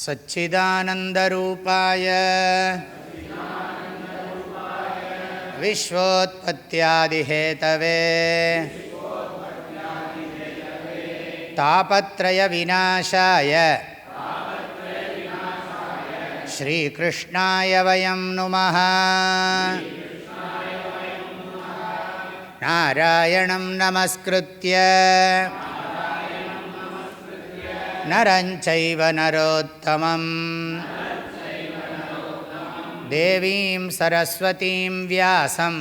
சச்சிதானந்தரூபாய விஸ்வோத்பத்யாதிஹேதவே தாபத்ரய விநாசாய ஸ்ரீகிருஷ்ணாய வயம் நுமஹ. நாராயணம் நமஸ்கிருத்ய நரஞ்சைவ நரோத்தமம் தேவீம் சரஸ்வதீம் வியாசம்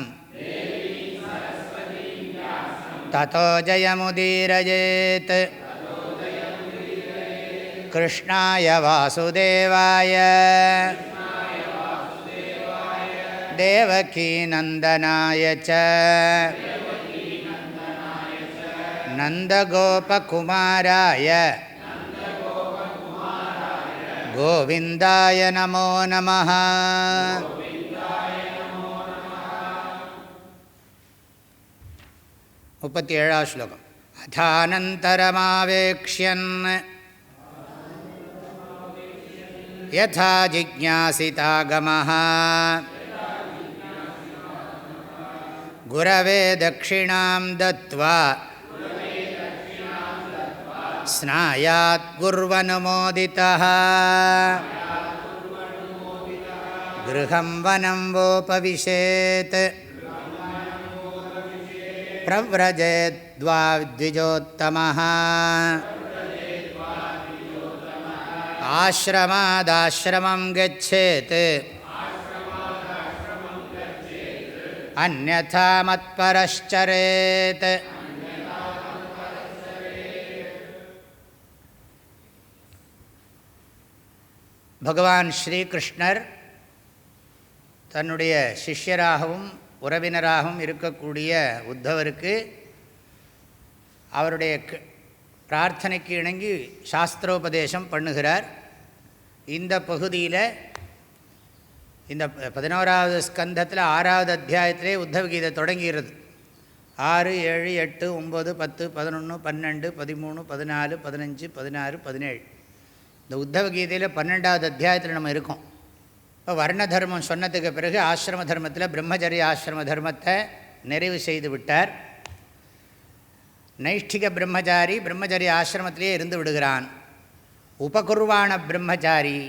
ததோ ஜயமுதீரயேத். கிருஷ்ணாய வாசுதேவாய தேவகீ நந்தனாய ச நந்தகோபகுமாராய கோவிந்தாய நமோ நமः. முப்பத்தி ஏழாவது ஸ்லோகம். அதானந்தரமாவேக்ஷ்யன் யதா ஜிஜ்ஞாசிதாகமः குரவே தக்ஷிணாம் தத்வா ஸ்நாயாத் குர்வனுமோதிதः கிருஹம் வனம் வோபவிஷேத் பிரவ்ரஜேத்வா த்விஜோத்தமः ஆஸ்ரமாதாஸ்ரமம் கச்சேத் அன்யதா மத்பரஸ்சரேத். பகவான் ஸ்ரீகிருஷ்ணர் தன்னுடைய சிஷ்யராகவும் உறவினராகவும் இருக்கக்கூடிய உத்தவருக்கு அவருடைய பிரார்த்தனைக்கு இணங்கி சாஸ்திரோபதேசம் பண்ணுகிறார். இந்த பகுதியில் இந்த 11வது ஸ்கந்தத்தில் 6வது அத்தியாயத்திலே உத்தவகீதை தொடங்குகிறது. 6, 7, 8, 9, 10, 11, 12, 13, 14, 15, 16, 17 இந்த உத்தவகீதையில் 12வது அத்தியாயத்தில் நம்ம இருக்கோம். இப்போ வர்ண தர்மம் சொன்னதுக்கு பிறகு ஆசிரம தர்மத்தில் பிரம்மச்சரிய ஆசிரம தர்மத்தை நிறைவு செய்து விட்டார். நைஷ்டிக பிரம்மச்சாரி பிரம்மச்சரிய ஆசிரமத்திலே இருந்து விடுகிறான். உபகுர்வாண பிரம்மச்சாரி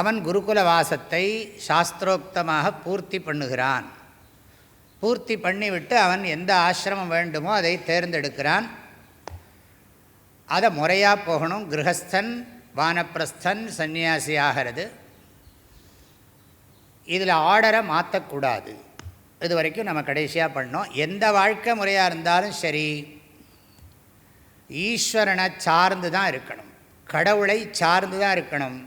அவன் குருகுல வாசத்தை சாஸ்திரோக்தமாக பூர்த்தி பண்ணுகிறான். பூர்த்தி பண்ணிவிட்டு அவன் எந்த ஆசிரமம் வேண்டுமோ அதை தேர்ந்தெடுக்கிறான். அதை முறையாக போகணும். கிரகஸ்தன், வானப்பிரஸ்தன், சன்னியாசி ஆகிறது. இதில் ஆர்டரை மாற்றக்கூடாது. இது வரைக்கும் நம்ம கடைசியாக பண்ணோம். எந்த வாழ்க்கை முறையாக இருந்தாலும் சரி, ஈஸ்வரனை சார்ந்து தான் இருக்கணும், கடவுளை சார்ந்து தான் இருக்கணும்.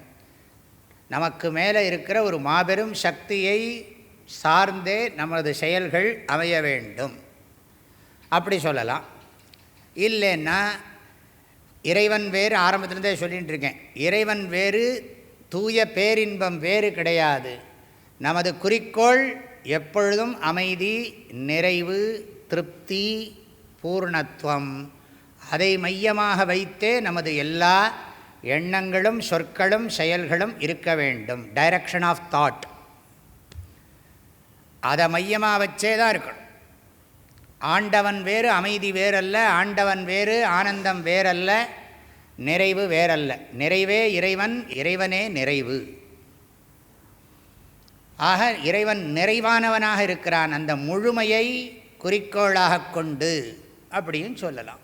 நமக்கு மேலே இருக்கிற ஒரு மாபெரும் சக்தியை சார்ந்தே நமது செயல்கள் அமைய வேண்டும், அப்படி சொல்லலாம். இல்லைன்னா இறைவன் வேறு, ஆரம்பத்திலேருந்தே சொல்லிகிட்டு இருக்கேன், இறைவன் வேறு, தூய பேரின்பம் வேறு கிடையாது. நமது குறிக்கோள் எப்பொழுதும் அமைதி, நிறைவு, திருப்தி, பூர்ணத்துவம். அதை மையமாக வைத்தே நமது எல்லா எண்ணங்களும் சொற்களும் செயல்களும் இருக்க வேண்டும். டைரக்ஷன் ஆஃப் தாட் அதை மையமாக வச்சே தான் இருக்கணும். ஆண்டவன் வேறு, அமைதி வேறல்ல. ஆண்டவன் வேறு, ஆனந்தம் வேறல்ல. நிறைவு வேறல்ல. நிறைவே இறைவன், இறைவனே நிறைவு. ஆக இறைவன் நிறைவானவனாக இருக்கிறான். அந்த முழுமையை குறிக்கோளாக கொண்டு அப்படின்னு சொல்லலாம்.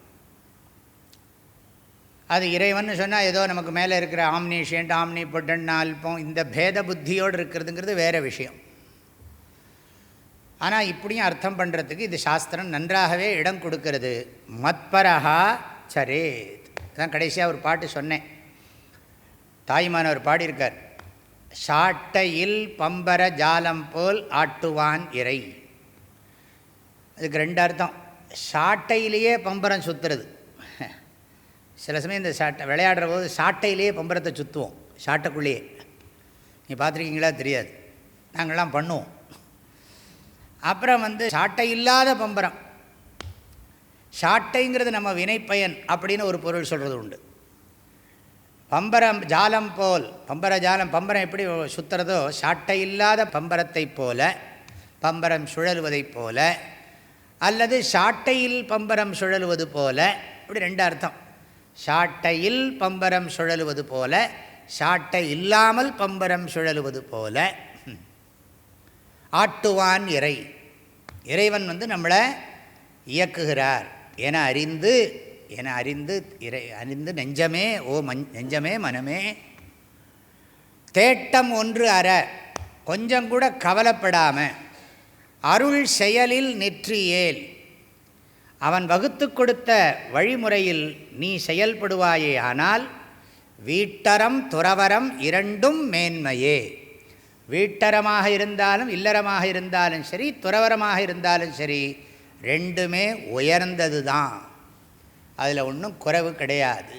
அது இறைவன் சொன்னால் ஏதோ நமக்கு மேலே இருக்கிற ஆம்னிஷியன்ட், ஆம்னிபொட்டன்ட், அல்பம், இந்த பேத புத்தியோடு இருக்கிறதுங்கிறது வேறு விஷயம். ஆனால் இப்படியும் அர்த்தம் பண்ணுறதுக்கு இது சாஸ்திரம் நன்றாகவே இடம் கொடுக்கிறது. மத்பரஹா சரேத். அதான் கடைசியாக ஒரு பாட்டு சொன்னேன், தாய்மானவர் பாடியிருக்கார். சாட்டையில் பம்பர ஜாலம் போல் ஆட்டுவான் இறை. அதுக்கு 2 அர்த்தம். சாட்டையிலேயே பம்பரம் சுற்றுறது. சில சமயம் இந்த விளையாடுற போது சாட்டையிலேயே பம்பரத்தை சுற்றுவோம், சாட்டைக்குள்ளேயே. நீ பார்த்துருக்கீங்களா தெரியாது, நாங்கள்லாம் பண்ணுவோம். அப்புறம் சாட்டை இல்லாத பம்பரம். சாட்டைங்கிறது நம்ம வினைப்பயன் அப்படின்னு ஒரு பொருள் சொல்கிறது உண்டு. பம்பரம் ஜாலம் போல், பம்பர ஜாலம், பம்பரம் எப்படி சுற்றுறதோ சாட்டை இல்லாத பம்பரத்தை போல, பம்பரம் சுழலுவதைப் போல, அல்லது சாட்டையில் பம்பரம் சுழலுவது போல, இப்படி ரெண்டு அர்த்தம். சாட்டையில் பம்பரம் சுழலுவது போல, சாட்டை இல்லாமல் பம்பரம் சுழலுவது போல. ஆட்டுவான் இறை, இறைவன் நம்மளை இயக்குகிறார் என அறிந்து, அறிந்து நெஞ்சமே, நெஞ்சமே மனமே தேட்டம் ஒன்று அற, கொஞ்சம் கூட கவலைப்படாமல் அருள் செயலில் நெற்றியேல், அவன் வகுத்து கொடுத்த வழிமுறையில் நீ செயல்படுவாயே ஆனால் வீட்டறம் துறவரம் இரண்டும் மேன்மையே. வீட்டரமாக இருந்தாலும் இல்லறமாக இருந்தாலும் சரி, துறவரமாக இருந்தாலும் சரி, ரெண்டுமே உயர்ந்தது தான். அதில் ஒன்றும் குறைவு கிடையாது.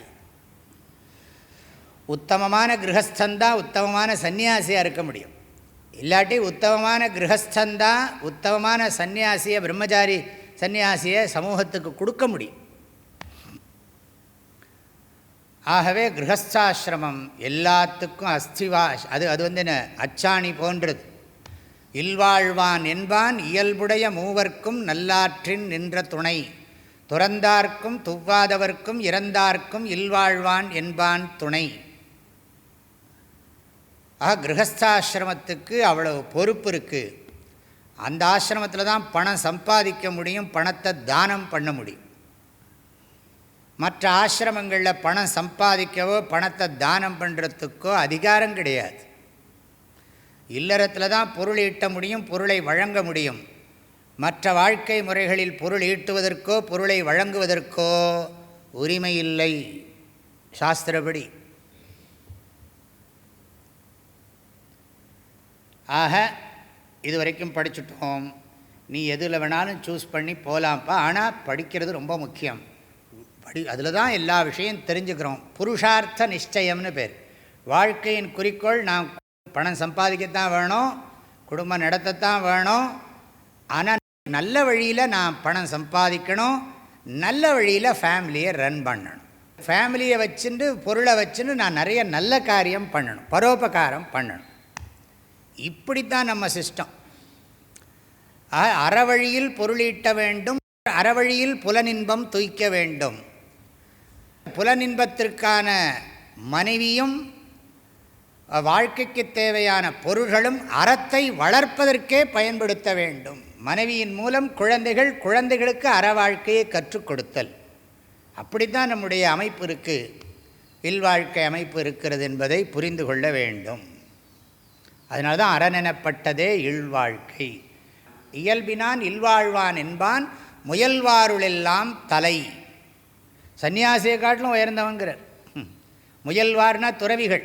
உத்தமமான கிரகஸ்தந்தான் உத்தமமான சன்னியாசியாக இருக்க முடியும். இல்லாட்டி உத்தமமான கிரகஸ்தந்தான் உத்தமமான சன்னியாசியை, பிரம்மச்சாரி சன்னியாசியை சமூகத்துக்கு கொடுக்க முடியும். ஆகவே கிரகஸ்தாசிரமம் எல்லாத்துக்கும் அஸ்திவா, அது என்ன அச்சாணி போன்றது. இல்வாழ்வான் என்பான் இயல்புடைய மூவர்க்கும் நல்லாற்றின் நின்ற துணை, துறந்தார்க்கும் துவ்வாதவர்க்கும் இறந்தார்க்கும் இல்வாழ்வான் என்பான் துணை. கிரகஸ்தாசிரமத்துக்கு அவ்வளவு பொறுப்பு இருக்குது. அந்த ஆசிரமத்தில் தான் பணம் சம்பாதிக்க முடியும், பணத்தை தானம் பண்ண முடியும். மற்ற ஆசிரமங்களில் பணம் சம்பாதிக்கவோ பணத்தை தானம் பண்ணுறதுக்கோ அதிகாரம் கிடையாது. இல்லறத்தில் தான் பொருள் ஈட்ட முடியும், பொருளை வழங்க முடியும். மற்ற வாழ்க்கை முறைகளில் பொருள் ஈட்டுவதற்கோ பொருளை வழங்குவதற்கோ உரிமை இல்லை சாஸ்திரப்படி. ஆக இதுவரைக்கும் படிச்சுட்டோம். நீ எதில் வேணாலும் சூஸ் பண்ணி போகலாம்ப்பா, ஆனால் படிக்கிறது ரொம்ப முக்கியம். அதில் தான் எல்லா விஷயம் தெரிஞ்சுக்கிறோம். புருஷார்த்த நிச்சயம்னு பேர். வாழ்க்கையின் குறிக்கோள் நாம் பணம் சம்பாதிக்கத்தான் வேணும், குடும்பம் நடத்தத்தான் வேணும். ஆனால் நல்ல வழியில் நான் பணம் சம்பாதிக்கணும், நல்ல வழியில் ஃபேமிலியை ரன் பண்ணணும். ஃபேமிலியை வச்சுட்டு பொருளை வச்சுன்னு நான் நிறைய நல்ல காரியம் பண்ணணும், பரோபகாரம் பண்ணணும். இப்படித்தான் நம்ம சிஸ்டம். அறவழியில் பொருளீட்ட வேண்டும், அறவழியில் புலனின்பம் துய்க்க வேண்டும். புலனின்பத்திற்கான மனைவியும் வாழ்க்கைக்கு தேவையான பொருள்களும் அறத்தை வளர்ப்பதற்கே பயன்படுத்த வேண்டும். மனைவியின் மூலம் குழந்தைகளுக்கு அற வாழ்க்கையை கற்றுக் கொடுத்தல். அப்படித்தான் நம்முடைய அமைப்பு இருக்குது, இல்வாழ்க்கை அமைப்பு இருக்கிறது என்பதை புரிந்து கொள்ள வேண்டும். அதனால தான் அறனெனப்பட்டதே இல்வாழ்க்கை. இயல்பினான் இல்வாழ்வான் என்பான் முயல்வாருளெல்லாம் தலை. சன்னியாசியை காட்டிலும் உயர்ந்தவங்கிறார். முயல்வார்னா துறவிகள்.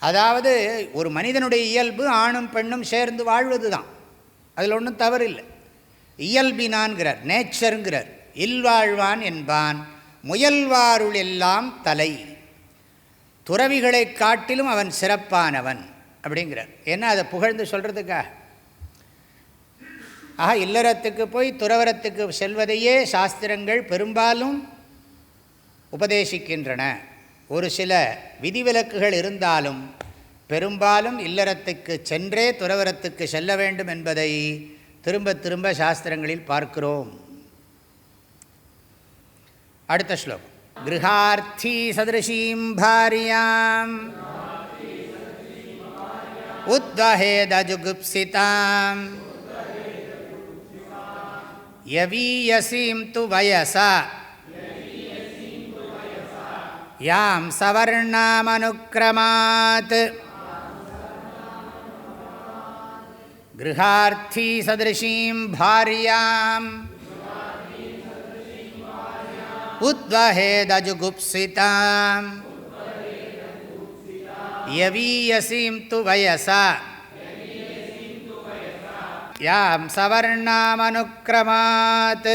அதாவது ஒரு மனிதனுடைய இயல்பு ஆணும் பெண்ணும் சேர்ந்து வாழ்வது தான், அதில் ஒன்றும் தவறு இல்லை. இயல்பினான்கிறார், நேச்சருங்கிறார். இல்வாழ்வான் என்பான் முயல்வாருள் எல்லாம் தலை, துறவிகளை காட்டிலும் அவன் சிறப்பானவன் அப்படிங்கிறார். ஏன்னா அதை புகழ்ந்து சொல்கிறதுக்காக. இல்லறத்துக்கு போய் துறவரத்துக்கு செல்வதையே சாஸ்திரங்கள் பெரும்பாலும் உபதேசிக்கின்றன. ஒரு சில விதிவிலக்குகள் இருந்தாலும் பெரும்பாலும் இல்லறத்துக்கு சென்றே துறவரத்துக்கு செல்ல வேண்டும் என்பதை திரும்ப திரும்ப சாஸ்திரங்களில் பார்க்கிறோம். அடுத்த ஸ்லோகம். கிருஹார்த்தி சதிருஷீம் பாரியாம் உத்வஹேதஜுகுப்சிதாம் யவீயசீம் து வயசா யாம் சவர்ணாமனுக்ரமாத். கிருஹார்த்தி சதிருஷீம் பாரியாம் உத்வஹேதஜுகுப்சிதாம் யவீயசீம் து வயசா யாம் சவர்ணாமனுக்ரமாத்.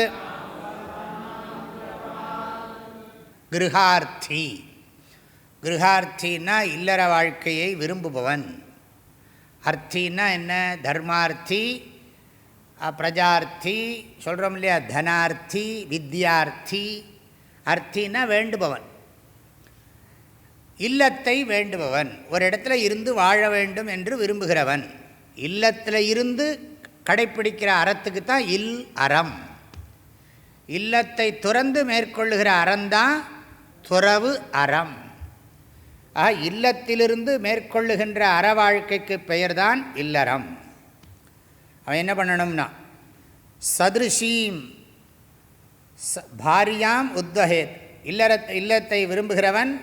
கிருஹார்த்தி, கிருஹார்த்தின்னா இல்லற வாழ்க்கையை விரும்புபவன். அர்த்தின்னா என்ன? தர்மார்த்தி, பிரஜார்த்தி சொல்கிறோம் இல்லையா, தனார்த்தி, வித்யார்த்தி. அர்த்தின்னா வேண்டுபவன். இல்லத்தை வேண்டுபவன், ஒரு இடத்துல இருந்து வாழ வேண்டும் என்று விரும்புகிறவன். இல்லத்தில் இருந்து கடைப்பிடிக்கிற அறத்துக்கு தான் இல் அறம். இல்லத்தை துறந்து மேற்கொள்ளுகிற அறந்தான் துறவு அறம். இல்லத்திலிருந்து மேற்கொள்ளுகின்ற அற வாழ்க்கைக்கு பெயர்தான் இல்லறம். அவன் என்ன பண்ணணும்னா சதுருஷீம் பாரியாம் உத்வஹேத். இல்லத்தை விரும்புகிறவன்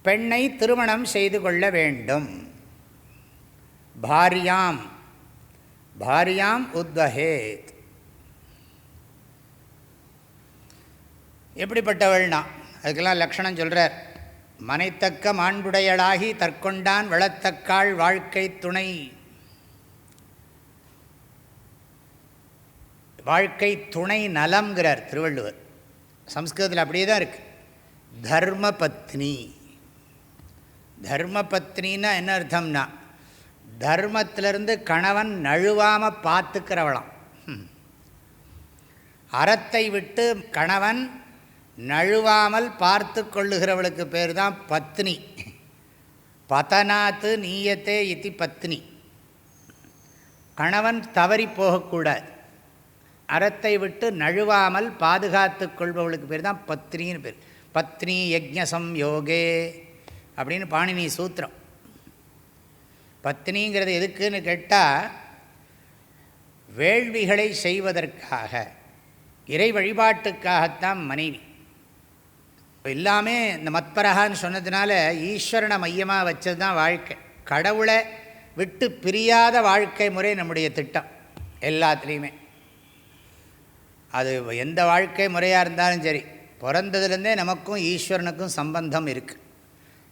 பெண்ணை திருமணம் செய்து கொள்ள வேண்டும். பாரியாம் பாரியாம் உத்வஹேத். எப்படிப்பட்டவள்னா அதுக்கெல்லாம் லக்ஷணம் சொல்கிறார். மனைத்தக்க மாண்புடையளாகி தற்கொண்டான் வளத்தக்காள் வாழ்க்கை துணை. வாழ்க்கை துணை நலம்ங்கிறார் திருவள்ளுவர். சம்ஸ்கிருதத்தில் அப்படியே தான் இருக்குது. தர்மபத்னி. தர்மபத்னின்னா என்ன அர்த்தம்னா தர்மத்திலிருந்து கணவன் நழுவாமல் பார்த்துக்கிறவளாம். அறத்தை விட்டு கணவன் நழுவாமல் பார்த்து கொள்ளுகிறவளுக்கு பேர் தான் பத்னி. பதனாத்து நீயத்தே இத்தி பத்னி. கணவன் தவறி போகக்கூடாது. அறத்தை விட்டு நழுவாமல் பாதுகாத்து கொள்பவளுக்கு பேர் தான் பத்னின்னு பேர். பத்னி யஜ்ஞசம் யோகே அப்படின்னு பாணினி சூத்திரம். பத்னிங்கிறது எதுக்குன்னு கேட்டால் வேள்விகளை செய்வதற்காக, இறை வழிபாட்டுக்காகத்தான் மனைவி. எல்லாமே இந்த மத்பரகான்னு சொன்னதுனால ஈஸ்வரனை மையமாக வச்சது தான் வாழ்க்கை. கடவுளை விட்டு பிரியாத வாழ்க்கை முறை நம்முடைய திட்டம் எல்லாத்துலேயுமே. அது எந்த வாழ்க்கை முறையாக இருந்தாலும் சரி, பிறந்ததுலேருந்தே நமக்கும் ஈஸ்வரனுக்கும் சம்பந்தம் இருக்குது.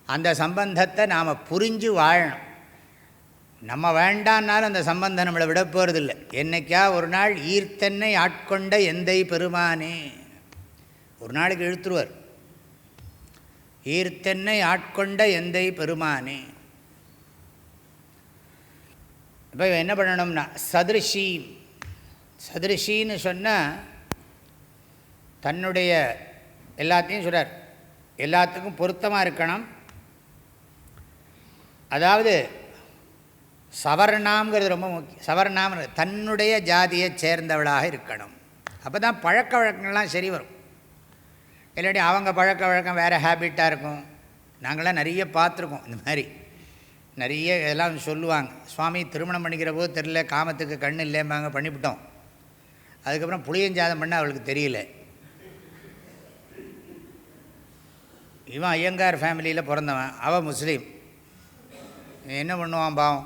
அந்த சம்பந்தத்தை நாம் புரிஞ்சு வாழணும். நம்ம வேண்டான்னாலும் அந்த சம்பந்தம் நம்மளை விட போகிறதில்லை. என்னைக்கா ஒரு நாள் ஈர்த்தென்னை ஆட்கொண்ட எந்தை பெருமானே, ஒரு நாளைக்கு இழுத்துருவார். ஈர்த்தென்னை ஆட்கொண்ட எந்தை பெருமானே. இப்போ என்ன பண்ணணும்னா சதுருஷி. சதுருஷின்னு சொன்னால் தன்னுடைய எல்லாத்தையும் சொல்கிறார், எல்லாத்துக்கும் பொருத்தமாக இருக்கணும். அதாவது சவர்ணாம்ங்கிறது ரொம்ப முக்கியம். சவர்ணாம் தன்னுடைய ஜாதியை சேர்ந்தவளாக இருக்கணும். அப்போ தான் பழக்க வழக்கங்கள்லாம் சரி வரும். இல்லாட்டி அவங்க பழக்க வழக்கம் வேறு ஹேபிட்டாக இருக்கும். நாங்களாம் நிறைய பார்த்துருக்கோம். இந்த மாதிரி நிறைய இதெல்லாம் சொல்லுவாங்க. சுவாமி திருமணம் பண்ணிக்கிற போது தெரியல, காமத்துக்கு கண் இல்லைம்பாங்க, பண்ணிவிட்டோம். அதுக்கப்புறம் புளியஞ்சாதம் பண்ண அவளுக்கு தெரியல. இவன் ஐயங்கார் ஃபேமிலியில் பிறந்தவன், அவன் முஸ்லீம். என்ன பண்ணுவான் பாவம்,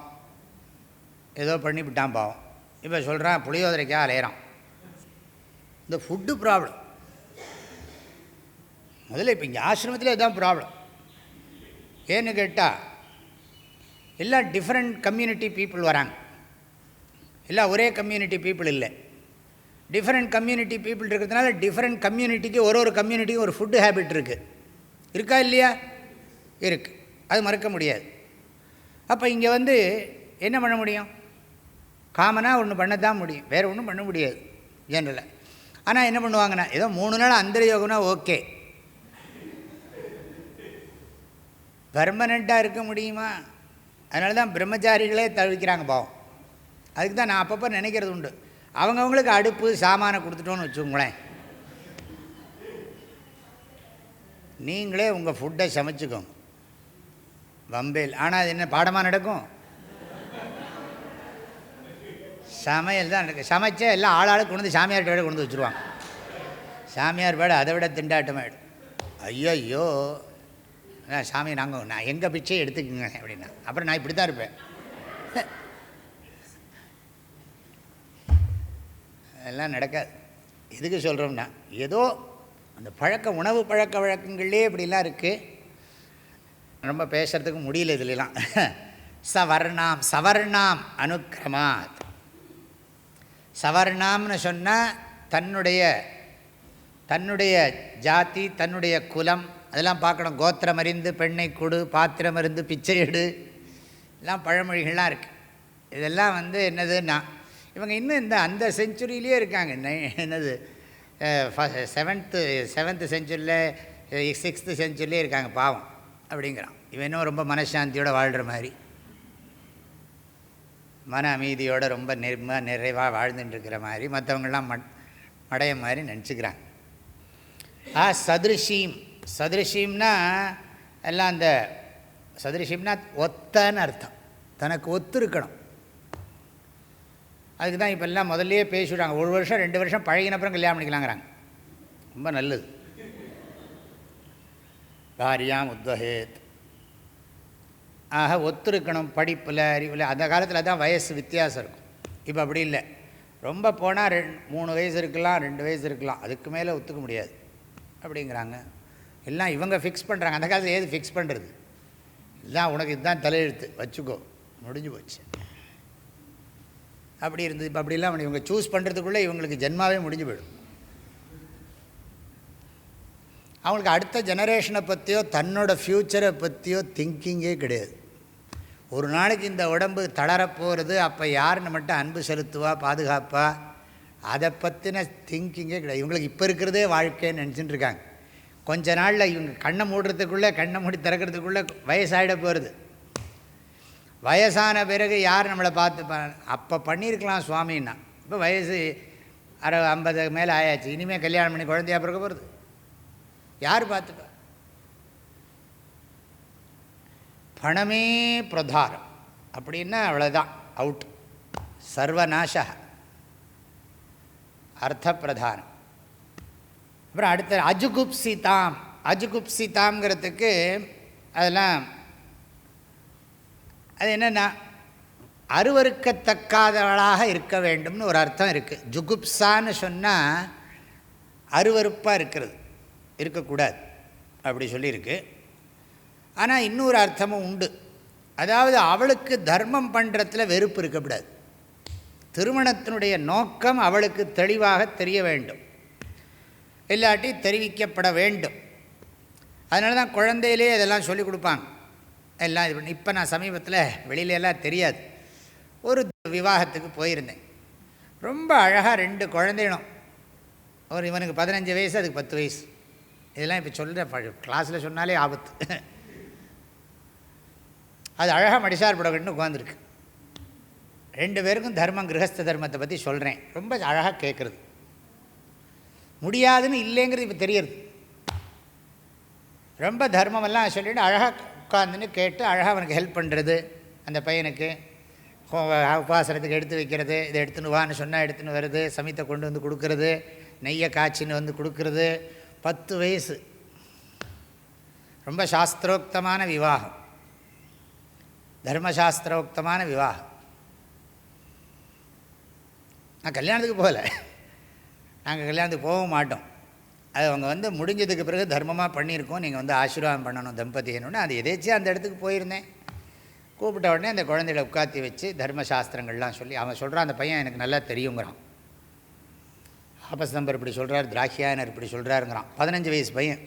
ஏதோ பண்ணிவிட்டான் பாவம். இப்போ சொல்கிறான் புளியோதரைக்காக அலையிறான். இந்த ஃபுட்டு ப்ராப்ளம் முதல்ல இப்போ இங்கே ஆசிரமத்தில் இதுதான் ப்ராப்ளம். ஏன்னு கேட்டால் எல்லாம் டிஃப்ரெண்ட் கம்யூனிட்டி பீப்புள் வராங்க. எல்லாம் ஒரே கம்யூனிட்டி பீப்புள் இல்லை. டிஃப்ரெண்ட் கம்யூனிட்டி பீப்புள் இருக்கிறதுனால டிஃப்ரெண்ட் கம்யூனிட்டிக்கு ஒரு கம்யூனிட்டிக்கு ஒரு ஃபுட்டு ஹேபிட் இருக்குது. இருக்கா இல்லையா? இருக்குது. அது மறக்க முடியாது. அப்போ இங்கே என்ன பண்ண முடியும்? காமனாக ஒன்று பண்ண தான் முடியும், வேறு ஒன்றும் பண்ண முடியாது ஜென்ரலாக. ஆனால் என்ன பண்ணுவாங்கன்னா, ஏதோ 3 நாள் அந்தர யோகம்னா ஓகே. பெர்மனெண்ட்டாக இருக்க முடியுமா? அதனால தான் பிரம்மச்சாரிகளே தவிக்கிறாங்க பாவம். அதுக்கு தான் நான் அப்பப்போ நினைக்கிறது உண்டு, அவங்கவுங்களுக்கு அடுப்பு சாமானை கொடுத்துட்டோன்னு வச்சுக்கோங்களேன், நீங்களே உங்கள் ஃபுட்டை சமைச்சுக்கோங்க வம்பேல். ஆனால் அது என்ன பாடமாக நடக்கும்? சமையல் தான் நடக்கும். சமைச்சா எல்லாம் ஆளாளுக்கு கொண்டு வந்து சாமியார்கிட்ட விட கொண்டு வச்சுருவாங்க. சாமியார் வேட அதை விட திண்டாட்டமாகிடும். ஐயோ சாமி நான் எங்கள் பிச்சையை எடுத்துக்கோங்க அப்படின்னா, அப்புறம் நான் இப்படி தான் இருப்பேன். அதெல்லாம் நடக்காது. எதுக்கு சொல்கிறோம்னா, ஏதோ அந்த உணவு பழக்க வழக்கங்களே இப்படிலாம் இருக்குது. ரொம்ப பேசுகிறதுக்கு முடியல இதுலாம். சவர்ணாம் அனுக்கிரமாத். சவர்ணாம்னு சொன்னால் தன்னுடைய ஜாதி, தன்னுடைய குலம் அதெல்லாம் பார்க்கணும். கோத்திரம் அறிந்து பெண்ணை கொடு, பாத்திரம் அறிந்து பிச்சை எடு, எல்லாம் பழமொழிகள்லாம் இருக்குது. இதெல்லாம் என்னதுன்னா, இவங்க இன்னும் அந்த செஞ்சுரியிலே இருக்காங்க. என்னது 7th செஞ்சுரியில் 6th செஞ்சுரியிலே இருக்காங்க பாவம். அப்படிங்கிறான். இவன் இன்னும் ரொம்ப மனசாந்தியோடு வாழ்கிற மாதிரி, மன அமைதியோடு ரொம்ப நிறைவாக வாழ்ந்துட்டுருக்கிற மாதிரி மற்றவங்களாம் மடைய மாதிரி நினச்சிக்கிறாங்க. சதுருஷீம், சதுருஷீம்னா எல்லாம் அந்த சதுருஷீம்னா ஒத்தன்னு அர்த்தம், தனக்கு ஒத்து இருக்கணும். அதுக்கு தான் இப்போ எல்லாம் முதல்லையே பேசிவிடுறாங்க, 1 வருஷம் 2 வருஷம் பழகினப்புறம் கல்யாணம் பண்ணிக்கலாங்கிறாங்க. ரொம்ப நல்லது. காரியாம் உத்வஹேத், ஆக ஒத்துருக்கணும் படிப்பில் அறிவில். அந்த காலத்தில் தான் வயசு வித்தியாசம் இருக்கும், இப்போ அப்படி இல்லை. ரொம்ப போனால் 3 வயசு இருக்கலாம், 2 வயசு இருக்கலாம், அதுக்கு மேலே ஒத்துக்க முடியாது அப்படிங்கிறாங்க. எல்லாம் இவங்க ஃபிக்ஸ் பண்ணுறாங்க. அந்த காலத்தில் ஏது ஃபிக்ஸ் பண்ணுறது, இதுதான் உனக்கு இதுதான் தலையெழுத்து வச்சுக்கோ, முடிஞ்சு போச்சு. அப்படி இருந்தது. இப்போ அப்படிலாம் இவங்க சூஸ் பண்ணுறதுக்குள்ளே இவங்களுக்கு ஜென்மாவே முடிஞ்சு போயிடும். அவங்களுக்கு அடுத்த ஜெனரேஷனை பற்றியோ தன்னோட ஃப்யூச்சரை பற்றியோ திங்கிங்கே கிடையாது. ஒரு நாளைக்கு இந்த உடம்பு தளரப்போகிறது, அப்போ யாருன்னு மட்டும் அன்பு செலுத்துவா, பாதுகாப்பா, அதை பற்றின திங்கிங்கே கிடையாது. இவங்களுக்கு இப்போ இருக்கிறதே வாழ்க்கைன்னு நினச்சிட்டு இருக்காங்க. கொஞ்ச நாளில் இவங்க கண்ணை மூடுறதுக்குள்ளே, கண்ணை மூடி திறக்கிறதுக்குள்ளே வயசாகிட போகிறது. வயசான பிறகு யார் நம்மளை பார்த்து அப்போ பண்ணியிருக்கலாம் சுவாமின்னா, இப்போ வயசு 50 மேலே ஆயாச்சு, இனிமேல் கல்யாணம் பண்ணி குழந்தையாக பிறக்க போகிறது, யார் பார்த்துப்பா? பணமே பிரதாரம் அப்படின்னா அவ்வளோதான், அவுட், சர்வநாச, அர்த்த பிரதானம். அப்புறம் அடுத்த அஜுகுப்சிதாம், அஜுகுப்சிதாம்ங்கிறதுக்கு அதெல்லாம் அது என்னென்னா அருவருக்கத்தக்காதவளாக இருக்க வேண்டும்னு ஒரு அர்த்தம் இருக்குது. ஜுகுப்சான்னு சொன்னால் அருவருப்பாக இருக்கிறது, இருக்கக்கூடாது அப்படி சொல்லியிருக்கு. ஆனால் இன்னொரு அர்த்தமும் உண்டு, அதாவது அவளுக்கு தர்மம் பண்ணுறதுல வெறுப்பு இருக்கக்கூடாது. திருமணத்தினுடைய நோக்கம் அவளுக்கு தெளிவாக தெரிய வேண்டும், இல்லாட்டி தெரிவிக்கப்பட வேண்டும். அதனால தான் குழந்தையிலே இதெல்லாம் சொல்லிக் கொடுப்பாங்க எல்லாம். இது பண்ணி இப்போ நான் சமீபத்தில் வெளியிலெல்லாம் தெரியாது, ஒரு விவாகத்துக்கு போயிருந்தேன். ரொம்ப அழகாக 2 குழந்தைகளும், ஒரு இவனுக்கு 15 வயசு, அதுக்கு 10 வயசு. இதெல்லாம் இப்போ சொல்கிற கிளாஸில் சொன்னாலே ஆபத்து. அது அழகாக மடிசார் புடவைன்னு உட்காந்துருக்கு. 2 பேருக்கும் தர்மம், கிரகஸ்த தர்மத்தை பற்றி சொல்கிறேன். ரொம்ப அழகாக கேட்குறது, முடியாதுன்னு இல்லைங்கிறது இப்போ தெரியுது. ரொம்ப தர்மமெல்லாம் சொல்லிவிட்டு அழகாக உட்காந்துன்னு கேட்டு அழகாக அவனுக்கு ஹெல்ப் பண்ணுறது, அந்த பையனுக்கு உபாசனத்துக்கு எடுத்து வைக்கிறது, இதை எடுத்துன்னு வான்னு சொன்னால் எடுத்துன்னு வருது, சமயத்தை கொண்டு வந்து கொடுக்கறது, நெய்யை காய்ச்சின்னு வந்து கொடுக்கறது. 10 வயசு, ரொம்ப சாஸ்திரோக்தமான விவாகம், தர்மசாஸ்திரோக்தமான விவாகம். நான் கல்யாணத்துக்கு போகலை, நாங்கள் கல்யாணத்துக்கு போகவும் மாட்டோம். அது அவங்க முடிஞ்சதுக்கு பிறகு தர்மமாக பண்ணியிருக்கோம், நீங்கள் ஆசீர்வாதம் பண்ணணும் தம்பதியன்னு. அது எதேச்சியாக அந்த இடத்துக்கு போயிருந்தேன். கூப்பிட்ட உடனே அந்த குழந்தைகளை உட்காத்தி வச்சு தர்மசாஸ்திரங்கள்லாம் சொல்லி அவன் சொல்கிறான், அந்த பையன் எனக்கு நல்லா தெரியுங்கிறான். ஆபஸ்தம்பர் இப்படி சொல்கிறார், திராட்சியாயனர் இப்படி சொல்கிறாருங்கிறான். 15 வயசு பையன்.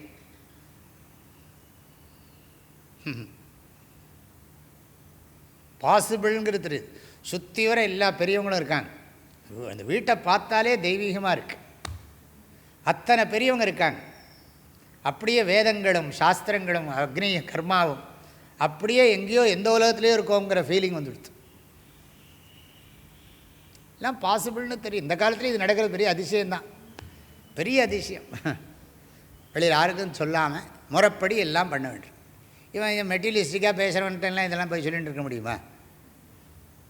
பாசிபிள்ங்கிறது தெரியுது. சுற்றி வர எல்லா பெரியவங்களும் இருக்காங்க. அந்த வீட்டை பார்த்தாலே தெய்வீகமாக இருக்குது, அத்தனை பெரியவங்க இருக்காங்க. அப்படியே வேதங்களும் சாஸ்திரங்களும் அக்னி கர்மாவும் அப்படியே எங்கேயோ எந்த உலகத்துலேயோ இருக்கோங்கிற ஃபீலிங் வந்துடுது. எல்லாம் பாசிபிள்னு தெரியும். இந்த காலத்துலேயும் இது நடக்கிறது பெரிய அதிசயம்தான், பெரிய அதிசயம். வெளியில் யாருக்கும் சொல்லாமல் முறைப்படி எல்லாம் பண்ண வேண்டும். இவன் மெட்டீரியலிஸ்டிக்காக பேசுகிறவன்ட்டெல்லாம் இதெல்லாம் போய் சொல்லிட்டு இருக்க முடியுமா?